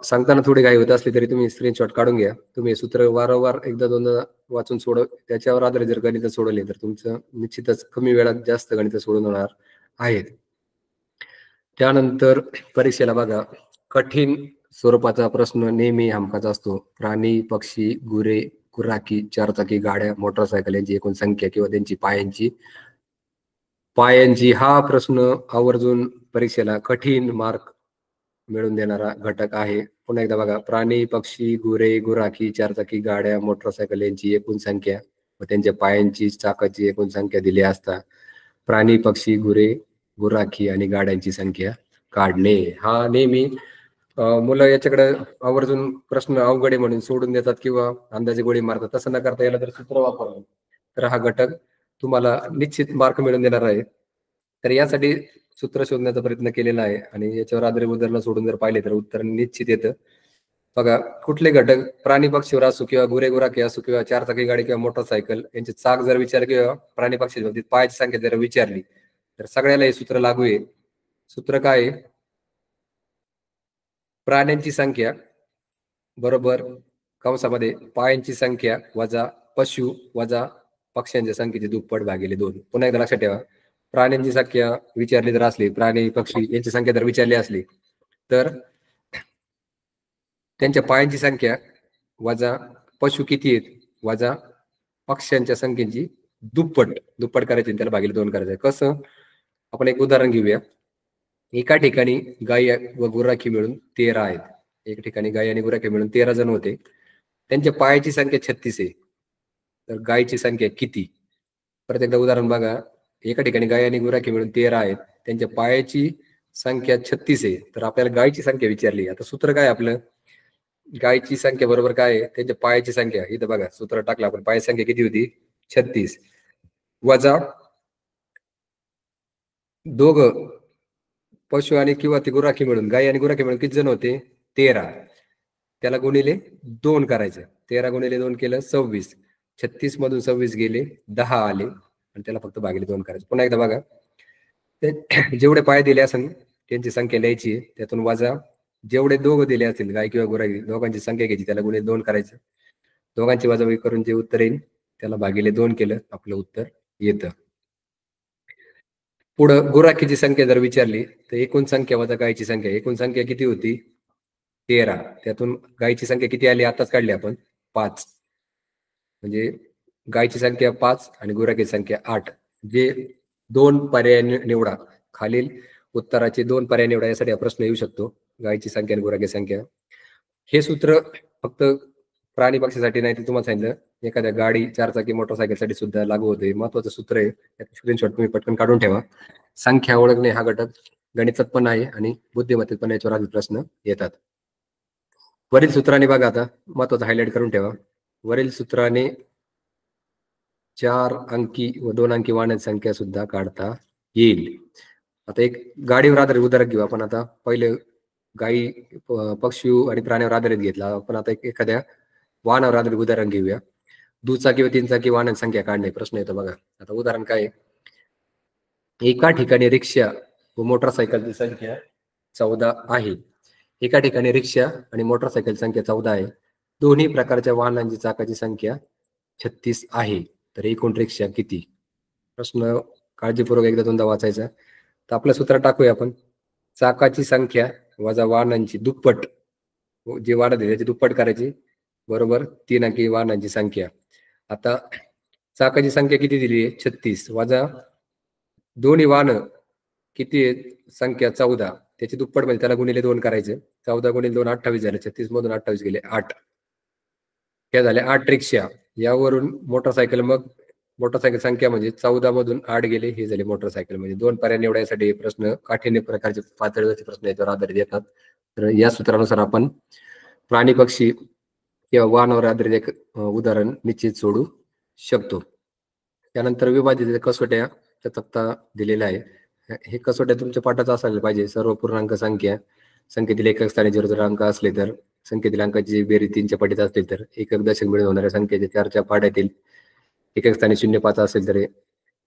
सांगताना थोडी घाई होत असली तरी तुम्ही स्क्रीनशॉट काढून घ्या. तुम्ही सूत्र वारंवार एकदा दोनदा वाचून सोडव त्याच्यावर आधारित जर गणित सोडवले तर तुमचं निश्चितच कमी वेळात जास्त गणित सोडवणार आहेत. त्यानंतर परीक्षेला बघा कठीण स्वरूपाचा प्रश्न नेहमी हमखास असतो. प्राणी पक्षी गुरे गुराखी चारचाकी गाड्या मोटरसायकल यांची एकूण संख्या किंवा त्यांची पायांची हा प्रश्न आवर्जून परीक्षेला कठीण मार्क मिळून देणारा घटक आहे. पुन्हा एकदा बघा प्राणी पक्षी गुरे गुराखी चारचाकी गाड्या मोटरसायकल यांची एकूण संख्या व त्यांच्या पायांची चाकाची एकूण संख्या दिली असता प्राणी पक्षी गुरे गुराखी आणि गाड्यांची संख्या काढणे. हा नेहमी मुलं याच्याकडे आवर्जून प्रश्न अवघड म्हणून सोडून देतात किंवा अंदाजे गोळी मारतात. तसं न करता याला जर सूत्र वापरलं तर हा घटक तुम्हाला निश्चित मार्क मिळून देणार आहे. तर यासाठी सूत्र शोधण्याचा प्रयत्न केलेला आहे आणि याच्यावर आधारित उदाहरणं सोडून जर पाहिले तर उत्तर निश्चित येतं. बघा कुठले घटक प्राणी पक्षीवर असो किंवा गुरे गुराखी असो किंवा चारचाकी गाडी किंवा मोटरसायकल यांचे चाक जर विचार किंवा प्राणी पक्षीच्या बाबतीत पायाची संख्या जर विचारली तर सगळ्याला हे सूत्र लागू आहे. सूत्र काय आहे? प्राण्यांची संख्या बरोबर कंसामध्ये पायांची संख्या वजा पशु वजा पक्ष्यांच्या संख्येची दुप्पट भागिले 2. पुन्हा एकदा लक्षात ठेवा प्राण्यांची संख्या विचारली जर असली प्राणी पक्षी यांची संख्या जर विचारली असली तर त्यांच्या पायांची संख्या वजा पशु किती आहेत वजा पक्ष्यांच्या संख्येची दुप्पट करायची त्याला भागिले 2 करायचं. कसं आपण एक उदाहरण घेऊया. एका ठिकाणी गाई व गुराखी मिळून 13 आहेत. एक ठिकाणी गाई आणि गुराखी मिळून 13 जण होते. त्यांच्या पायाची संख्या 36 आहे. तर गायीची संख्या किती? परत एकदा उदाहरण बघा. एका ठिकाणी गाय आणि गुराखी मिळून 13 आहेत. त्यांच्या पायाची संख्या 36 आहे. तर आपल्याला गायीची संख्या विचारली. आता सूत्र काय आपलं? गायीची संख्या बरोबर काय आहे? त्यांच्या पायाची संख्या इथं बघा सूत्र टाकलं आपण. पायाची संख्या किती होती? 36 वजा दोघं पशु आणि किंवा ती गुराखी मिळून गाय आणि गुराखी मिळून किती जण होते? 13. त्याला गुणिले 2 करायचं. 13 गुणिले 2 केलं 26. 36 मधून 26 गेले 10 आले आणि त्याला फक्त भागिले 2 करायचं. पुन्हा एकदा बघा जेवढे पाय दिले असेल त्यांची संख्या लिहायची त्यातून वजा जेवढे दोघं दिले असतील गाय किंवा गुराखी दोघांची संख्या घ्यायची त्याला गुणिले 2 करायचं. दोघांची वजाबाकी करून जे उत्तर येईल त्याला भागिले 2 केलं आपलं उत्तर येतं. पुढं गुराखीची संख्या जर विचारली तर एकूण संख्या वजा गायची संख्या. एकूण संख्या किती होती? 13. त्यातून गायची संख्या किती आली आताच काढली आपण 5. म्हणजे गायची संख्या 5 आणि गुराखीची संख्या 8. जे 2 पर्याय निवडा. खालील उत्तराचे 2 पर्याय निवडा यासाठी हा प्रश्न येऊ शकतो. गायची संख्या आणि गुराखीची संख्या. हे सूत्र फक्त प्राणी पक्षीसाठी नाही तर तुम्हाला सांगितलं एखाद्या गाडी चारचाकी मोटरसायकलसाठी सुद्धा लागू होते. महत्वाचं सूत्र आहे. स्क्रीनशॉट तुम्ही पटकन काढून ठेवा. संख्या ओळखणे हा घटक गणितात पण आहे आणि बुद्धिमत्तेत पण याच्यावर आधी प्रश्न येतात. वरील सूत्राने बघा आता महत्वाचं हायलाइट करून ठेवा. वरील सूत्राने 4 अंकी व 2 अंकी वाहनांची संख्या सुद्धा काढता येईल. आता एक गाडीवर आधारित उदाहरण घेऊ आपण. आता पहिले गाई पक्षी आणि प्राण्यावर आधारित घेतला आपण. आता एखाद्या वाहनावर आधारित उदाहरण घेऊया. दुचाकी व तीनचाकी वाहनांची संख्या काढणे प्रश्न येतो बघा. आता उदाहरण काय आहे? एका ठिकाणी रिक्षा व मोटरसायकलची संख्या 14 आहे. एका ठिकाणी रिक्षा आणि मोटरसायकल संख्या 14 आहे. दोन्ही प्रकारच्या वाहनांची चाकाची संख्या 36 आहे. तर एकूण रिक्षा किती? प्रश्न काळजीपूर्वक एकदा दोनदा वाचायचा. तर आपलं सूत्र टाकूया आपण. चाकाची संख्या वजा वाहनांची दुप्पट, जे वाहन दिले त्याची दुप्पट करायची, बरोबर 3 अंकी वाहनांची संख्या. आता चाकाची संख्या किती दिली आहे? 36 वजा दोन्ही वाहन किती आहेत? संख्या 14, त्याची दुप्पट म्हणजे त्याला गुणिले 2 करायचे. 14 गुणिले 2 28 झाले. 36 मधून 28 गेले 8. काय झाले? 8 रिक्षा. यावरून मोटरसायकल, मग मोटरसायकल संख्या म्हणजे 14 मधून 8 गेले, हे झाले मोटरसायकल. म्हणजे 2 पर्याय निवडायसाठी प्रश्न काठीण्य प्रकारचे पातळीवरचे प्रश्न याच्यावर आधारित येतात. तर या सूत्रानुसार आपण प्राणी पक्षी किंवा वाहनावर आधारित एक उदाहरण निश्चित सोडू शकतो. त्यानंतर विभाजित कसोट्याचा तक्ता दिलेला आहे. हे कसोट्या तुमच्या पाठात असायला पाहिजे. सर्व पूर्णांक संख्या, संख्येतील एकक स्थानी 0 अंक असले तर, संख्येतील अंकाची बेरीज 3च्या पटीत असतील तर, एकक दशक मिळून होणाऱ्या संख्येचे 4च्या पाड्यातील एकक स्थानी 0.5 असेल तर,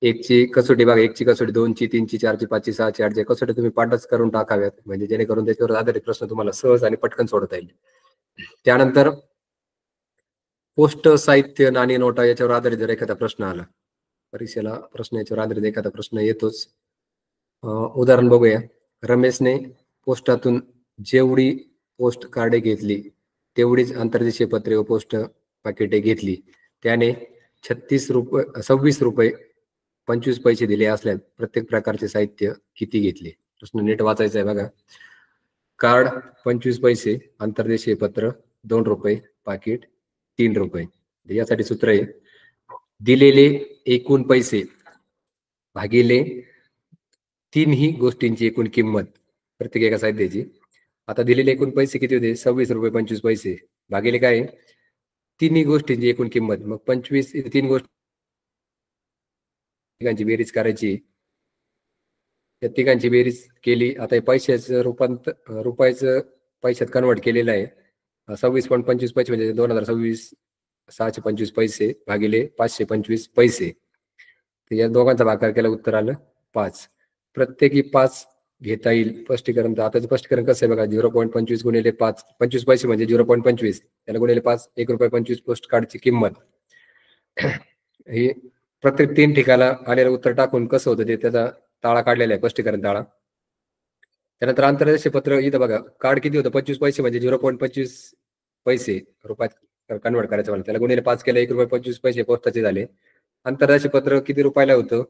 1ची कसोटी बघा, 1ची कसोटी, 2ची, 3ची, 4ची, 5ची, 6ची, 8ची कसोटी तुम्ही पाठच करून टाकाव्यात, म्हणजे जेणेकरून त्याच्यावर आधारित प्रश्न तुम्हाला सहज आणि पटकन सोडता येईल. त्यानंतर पोस्ट साहित्य, नाणी, नोटा याच्यावर आधारित जर एखादा प्रश्न आला, परीक्षेला प्रश्न याच्यावर आधारित एखादा प्रश्न येतोच. उदाहरण बघूया. रमेशने पोस्टातून जेवढी पोस्ट कार्डे घेतली तेवढीच आंतरदेशीय पत्रे व पोस्ट पाकिटे घेतली. त्याने 26 रुपये 25 पैसे दिले असल्यास प्रत्येक प्रकारचे साहित्य किती घेतले? प्रश्न नीट वाचायचा आहे बघा. कार्ड 25 पैसे, आंतरदेशीय पत्र 2 रुपये, पाकिट 3 रुपये. यासाठी सूत्र आहे दिलेले एकूण पैसे भागिले तीनही गोष्टींची एकूण किंमत प्रत्येक एका साहित्याची. आता दिलेले एकूण पैसे किती होते? 26 रुपये 25 पैसे भागिले काय? तिन्ही गोष्टींची एकूण किंमत. मग 25 3 गोष्टी बेरीज करायची. त्या तिघांची बेरीज केली. आता पैशाचं रुपयाचं पैशात कन्वर्ट केलेलं आहे. 26.25 पैसे म्हणजे 2026 625 पैसे भागिले 525 पैसे. तर या दोघांचा भागाकार केला, उत्तर आलं 5. प्रत्येकी 5 घेता येईल. स्पष्टीकरण, तर आता स्पष्टीकरण कसं आहे बघा. 0.25 गुणिले 5, 25 पैसे म्हणजे 0.25, त्याला गुणिले 5, 1 रुपये 25 पोस्ट कार्डची किंमत. हे प्रत्येक 3 ठिकाणा आलेलं उत्तर टाकून कसं होतं ते त्याचा ताळा काढलेला आहे, स्पष्टीकरण ताळा. त्यानंतर आंतरराष्ट्रीय पत्र इथं बघा. कार्ड किती होतं? 25 पैसे म्हणजे 0.25 पैसे रुपयात कन्वर्ट करायचं मला. त्याला गुणिले 5 केलं, 1 रुपये 25 पैसे पोस्टाचे झाले. आंतरराष्ट्रीय पत्र किती रुपयाला होतं?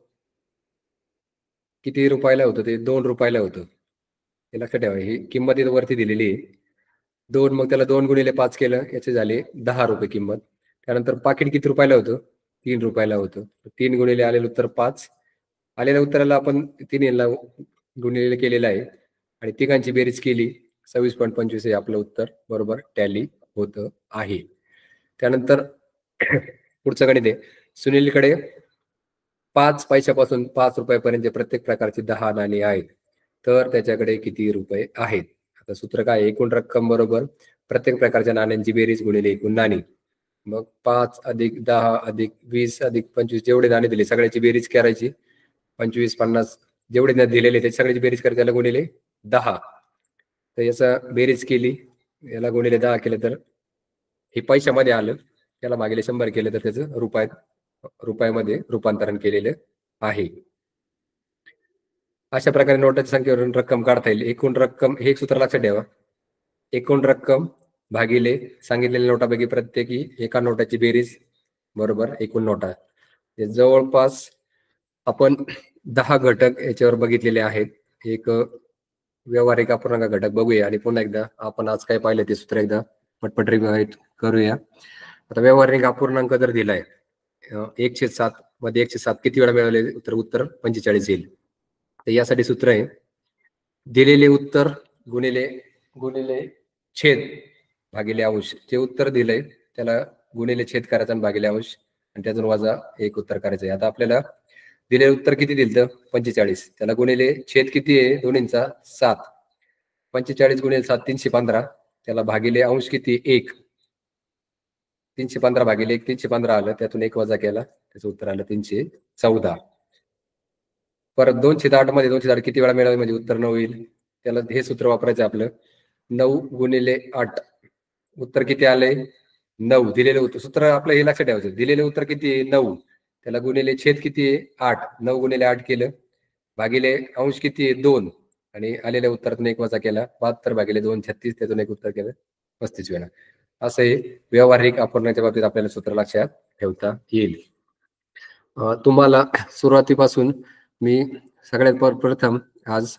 किती रुपयाला होतं? ते 2 रुपयाला होतं. हे लक्षात ठेवा. ही किंमत इथं वरती दिलेली आहे 2. मग त्याला 2 गुणिले 5 केलं, याचे झाले 10 रुपये किंमत. त्यानंतर पाकिट किती रुपयाला होतं? 3 रुपयाला होतं. 3 गुणिले आलेलं उत्तर 5. आलेल्या उत्तराला आपण 3 याला गुणिले केलेलं आहे आणि तिघांची बेरीज केली, 26.25 हे आपलं उत्तर बरोबर टॅली होतं आहे. त्यानंतर पुढचं गणित आहे. सुनीलकडे 5 पैशापासून 5 रुपयापर्यंत प्रत्येक प्रकारची 10 नाणी आहेत, तर त्याच्याकडे किती रुपये आहेत? आता सूत्र काय? एकूण रक्कम बरोबर प्रत्येक प्रकारच्या नाण्यांची बेरीज गुणिले एकूण नाणी. मग 5 अधिक 10 अधिक 20 अधिक 25 जेवढे नाणे दिले सगळ्याची बेरीज करायची. 25 50 जेवढे दिलेले त्याची सगळ्याची बेरीज करायची, त्याला गुणिले 10. तर याचा बेरीज केली, याला गुणिले 10 केलं तर हे पैशामध्ये आलं. त्याला भागिले 100 केलं तर त्याचं रुपयामध्ये रूपांतरण केलेलं आहे. अशा प्रकारे नोटाच्या संख्येवरून रक्कम काढता येईल. एकूण रक्कम, हे एक सूत्र लक्षात ठेवा. एकूण रक्कम भागिले सांगितलेल्या नोटापैकी प्रत्येकी एका नोटाची बेरीज बरोबर एकूण नोटा. जवळपास आपण 10 घटक याच्यावर बघितलेले आहेत. एक व्यावहारिक अपूर्णांक घटक बघूया आणि पुन्हा एकदा आपण आज काय पाहिलं ते सूत्र एकदा पटपट रिवाइज करूया. आता व्यावहारिक अपूर्णांक जर दिलाय 1/7 मध्ये 1/7 किती वेळा मिळवले? उत्तर 45 येईल. तर यासाठी सूत्र आहे दिलेले उत्तर गुणिले छेद भागिले अंश. जे उत्तर दिलंय त्याला गुणिले छेद करायचा आणि भागिले अंश आणि त्यातून वजा 1 उत्तर करायचं आहे. आता आपल्याला दिलेलं उत्तर किती दिलं? 45. त्याला गुणिले छेद किती आहे? दोन्हींचा 7. 45 गुणिले 7 315. त्याला भागिले अंश किती? 1. 315 भागिले 1 315 आलं, त्यातून 1 वजा केला, त्याचं उत्तर आलं 314. परत 210 मध्ये 210 किती वेळा मिळावे म्हणजे उत्तर 9 येईल. त्याला हे सूत्र वापरायचं आपलं, 9 गुणिले 8. उत्तर किती आले? 9. दिलेलं उत्तर, सूत्र आपलं हे लक्षात ठेवायचं, दिलेलं उत्तर किती आहे? 9. त्याला गुणिले छेद किती आहे? 8. 9 गुणिले 8 केलं, भागिले अंश किती आहे? 2, आणि आलेल्या उत्तरातून 1 वजा केला, 72 भागिले 2 36, त्यातून 1 उत्तर केलं 35 वेळा. असं हे व्यावहारिक वापरण्याच्या बाबतीत आपल्याला सूत्र लक्षात ठेवता येईल. तुम्हाला सुरुवातीपासून मी सगळ्यात प्रथम आज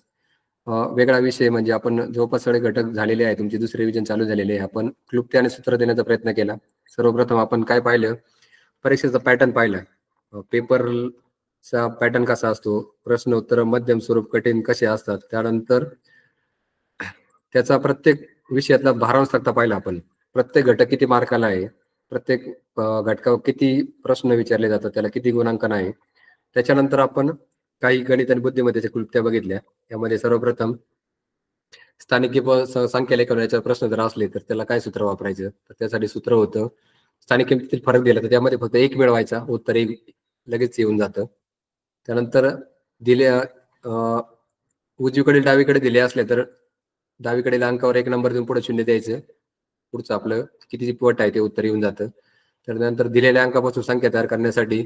वेगळा विषय म्हणजे आपण जवळपास सगळे घटक झालेले आहे, तुमचे दुसरे रिव्हिजन चालू झालेले आहे. आपण क्लुप्ती आणि सूत्र देण्याचा प्रयत्न केला. सर्वप्रथम आपण काय पाहिलं? परीक्षेचा पॅटर्न पाहिला. पेपरचा पॅटर्न कसा असतो, प्रश्न उत्तर मध्यम स्वरूप कठीण कसे असतात, त्यानंतर त्याचा प्रत्येक विषयातला भारांश तक्ता पाहिला आपण. प्रत्येक घटक किती मार्काला आहे, प्रत्येक घटकावर किती प्रश्न विचारले जातात, त्याला किती गुणांकन आहे. त्याच्यानंतर आपण काही गणित आणि बुद्धिमत्तेच्या क्लुप्त्या बघितल्या. त्यामध्ये सर्वप्रथम स्थानिक संख्या लेखनाचे प्रश्न जर असले तर त्याला काय सूत्र वापरायचं, तर त्यासाठी सूत्र होतं स्थानिक किमतीतील फरक दिला तर त्यामध्ये फक्त 1 मिळवायचा, उत्तर 1 लगेच येऊन जातं. त्यानंतर दिल्या उजवीकडील डावीकडे दिले असले तर डावीकडील अंकावर 1 नंबर देऊन पुढे 0 द्यायचं, पुढचं आपलं कितीची पट आहे ते उत्तर येऊन जातं. त्यानंतर दिलेल्या अंकापासून संख्या तयार करण्यासाठी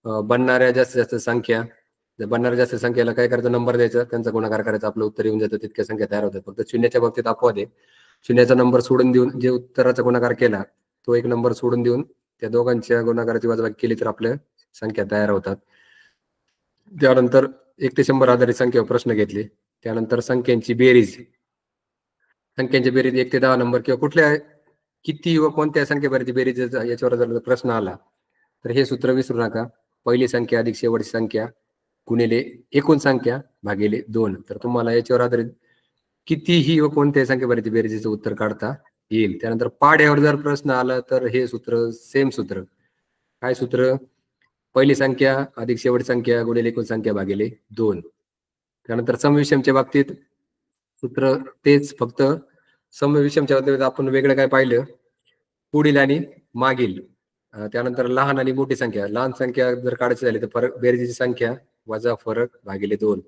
बनणाऱ्या जास्तीत जास्त संख्या, बनणाऱ्या जास्त संख्येला काय करायचं, नंबर द्यायचा, त्यांचा गुणाकार करायचा, आपलं उत्तर येऊन जातं. तितक्या संख्या तयार होतात. फक्त शून्याच्या बाबतीत अपवाद आहे. शून्याचा नंबर सोडून देऊन जे उत्तराचा गुणाकार केला तो 1 नंबर सोडून देऊन त्या दोघांच्या गुणाकाराची वजाबाकी केली तर आपल्या संख्या तयार होतात. त्यानंतर 1 ते 100 आधारित संख्येवर प्रश्न घेतले. त्यानंतर संख्यांची बेरीज, 1 ते 10 नंबर किंवा कुठल्या किती व कोणत्या संख्येपर्यंत बेरीज याच्यावर जर प्रश्न आला तर हे सूत्र विसरू नका. पहिली संख्या अधिक शेवटची संख्या गुणिले एकूण संख्या भागिले 2. तर तुम्हाला याच्यावर आधारित कितीही व कोणत्याही संख्येपर्यंत बेरीजचं उत्तर काढता येईल. त्यानंतर पाड्यावर जर प्रश्न आला तर हे सूत्र सेम सूत्र. काय सूत्र? पहिली संख्या अधिक शेवटची संख्या गुणिले एकूण संख्या भागिले 2. त्यानंतर समविषमच्या बाबतीत सूत्र तेच, फक्त समविषमच्या बाबतीत आपण वेगळं काय पाहिलं, पुढील आणि मागील. त्यानंतर लहान आणि मोठी संख्या, लहान संख्या जर काढायची झाली तर फरक बेरजेची संख्या वजा फरक भागिले 2,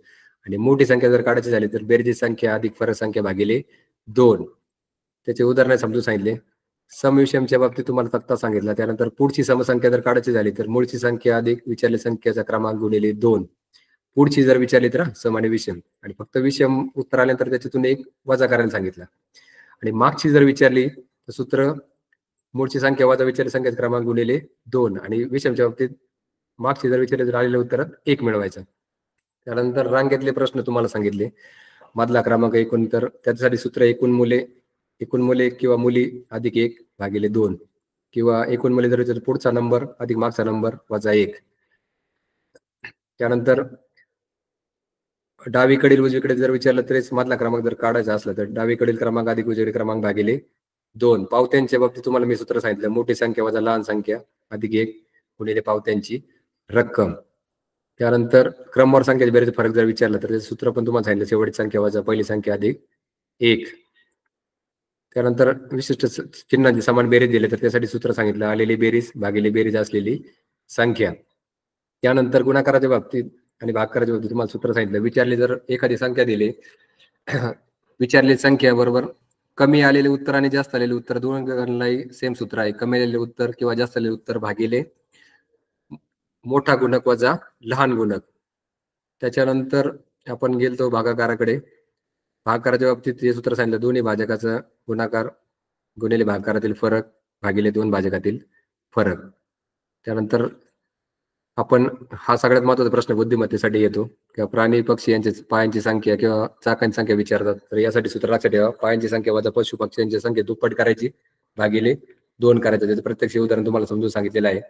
आणि मोठी संख्या जर काढायची झाली तर बेरजेची संख्या अधिक फरक संख्या भागिले 2. त्याचे उदाहरण समजून सांगितले. समविषमच्या बाबतीत तुम्हाला तक्ता सांगितला. त्यानंतर पुढची समसंख्या जर काढायची झाली तर मूळची संख्या अधिक विचारलेल्या संख्येचा क्रमांक गुणिले 2. पुढची जर विचारली तर सम आणि विषम, आणि फक्त विषम उत्तर आल्यानंतर त्याच्यातून 1 वजा करायला सांगितलं. आणि मागची जर विचारली तर सूत्र मूळची संख्या वजा विचारलेल्या संख्येचा क्रमांक गुणिले 2, आणि विषमच्या बाबतीत मागची जर विचारली तर आलेल्या उत्तरात 1 मिळवायचा. त्यानंतर रांगेतले प्रश्न तुम्हाला सांगितले. मधला क्रमांक एकूण, तर त्याच्यासाठी सूत्र एकूण मुले किंवा मुली अधिक 1 भागिले 2, किंवा एकूण मुले जर पुढचा नंबर अधिक मागचा नंबर वजा 1. त्यानंतर डावीकडील उजवीकडे जर विचारलं तरीच मधला क्रमांक जर काढायचा असला तर डावीकडील क्रमांक अधिक उजवीकडील क्रमांक भागिले 2. पावत्यांच्या बाबतीत तुम्हाला मी सूत्र सांगितलं, मोठी संख्या वजा लहान संख्या अधिक 1 गुणिले पावत्यांची रक्कम. त्यानंतर क्रमवार संख्येचे बेरीज फरक जर विचारला तर त्याचं सूत्र पण तुम्हाला सांगितलं, शेवटची संख्या वजा पहिली संख्या अधिक 1. त्यानंतर विशिष्ट चिन्हांची समान बेरीज दिले तर त्यासाठी सूत्र सांगितलं, आलेली बेरीज भागिले बेरीज असलेली संख्या. त्यानंतर गुणाकाराच्या बाबतीत आणि भागाकाराच्या बाबतीत तुम्हाला सूत्र सांगितलं, विचारली जर एखादी संख्या दिली विचारलेली संख्या बरोबर कमी आलेले उत्तर आणि जास्त आलेले उत्तर दोघांनाही सेम सूत्र आहे. कमी आलेले उत्तर किंवा जास्त आलेले उत्तर भागिले मोठा गुणक वजा लहान गुणक. त्याच्यानंतर आपण गेलतो भागाकाराकडे. भागाकाराच्या बाबतीत हे सूत्र सांगितलं, दोन्ही भाजकाचा गुणाकार गुणिले भागाकारातील फरक भागिले 2 भाजकातील फरक. त्यानंतर आपण हा सगळ्यात महत्त्वाचा प्रश्न बुद्धिमत्तेसाठी येतो, किंवा प्राणी पक्षी यांच्या पायांची संख्या किंवा चाकांची संख्या विचारतात. तर यासाठी सूत्र लक्षात ठेवा, पायांची संख्या वजा पशु पक्ष्यांची संख्या दुप्पट करायची भागिले 2 करायचं. त्याचं प्रत्यक्ष उदाहरण तुम्हाला समजून सांगितलेलं आहे.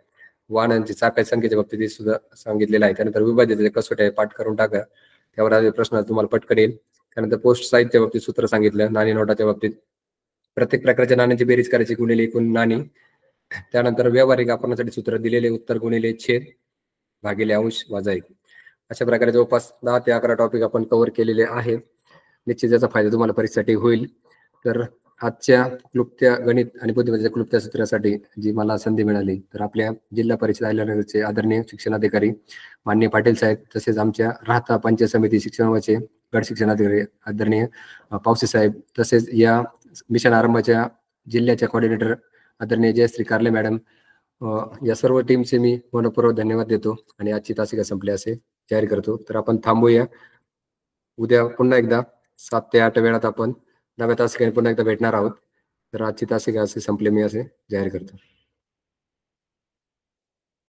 वाहनांची चाकाच्या संख्येच्या बाबतीत सुद्धा सांगितलेलं आहे. त्यानंतर विभाज्यतेचे कसोट्या पाठ करून टाका, त्यावर आलेले प्रश्न तुम्हाला पटकन येईल. त्यानंतर पोस्ट साईजच्या बाबतीत सूत्र सांगितलं, नाणी नोटाच्या बाबतीत प्रत्येक प्रकारच्या नाण्यांची बेरीज करायची गुणिले एकूण नाणी. त्यानंतर व्यावहारिक वापरण्यासाठी सूत्र दिलेले उत्तर गुणिले छेद भागिले अंश वजा 1. अशा प्रकारे जवळपास 10 ते 11 टॉपिक आपण कव्हर केलेले आहेत. निश्चित याचा फायदा तुम्हाला परीक्षेसाठी होईल. तर आजच्या क्लुप्त्या गणित आणि बुद्धिमत्तेच्या क्लुप्त्या सूत्रासाठी जी मला संधी मिळाली, तर आपल्या जिल्हा परिषद अहिल्यानगरचे आदरणीय शिक्षणाधिकारी माननीय पाटील साहेब, तसेच आमच्या राहता पंचायत समिती शिक्षणाचे गट शिक्षणाधिकारी आदरणीय पावसे साहेब, तसेच या मिशन आरंभाच्या जिल्ह्याच्या कोऑर्डिनेटर आदरणीय जयश्री कारले मॅडम, या सर्व टीमचे मी मनपूर्वक धन्यवाद देतो आणि आजची तासिका संपली असे जाहीर करतो. तर आपण थांबूया. उद्या पुन्हा एकदा 7 ते 8 वेळात आपण नव्या तासिकेने पुन्हा एकदा भेटणार आहोत. तर आजची तासिका असे संपले मी असे जाहीर करतो.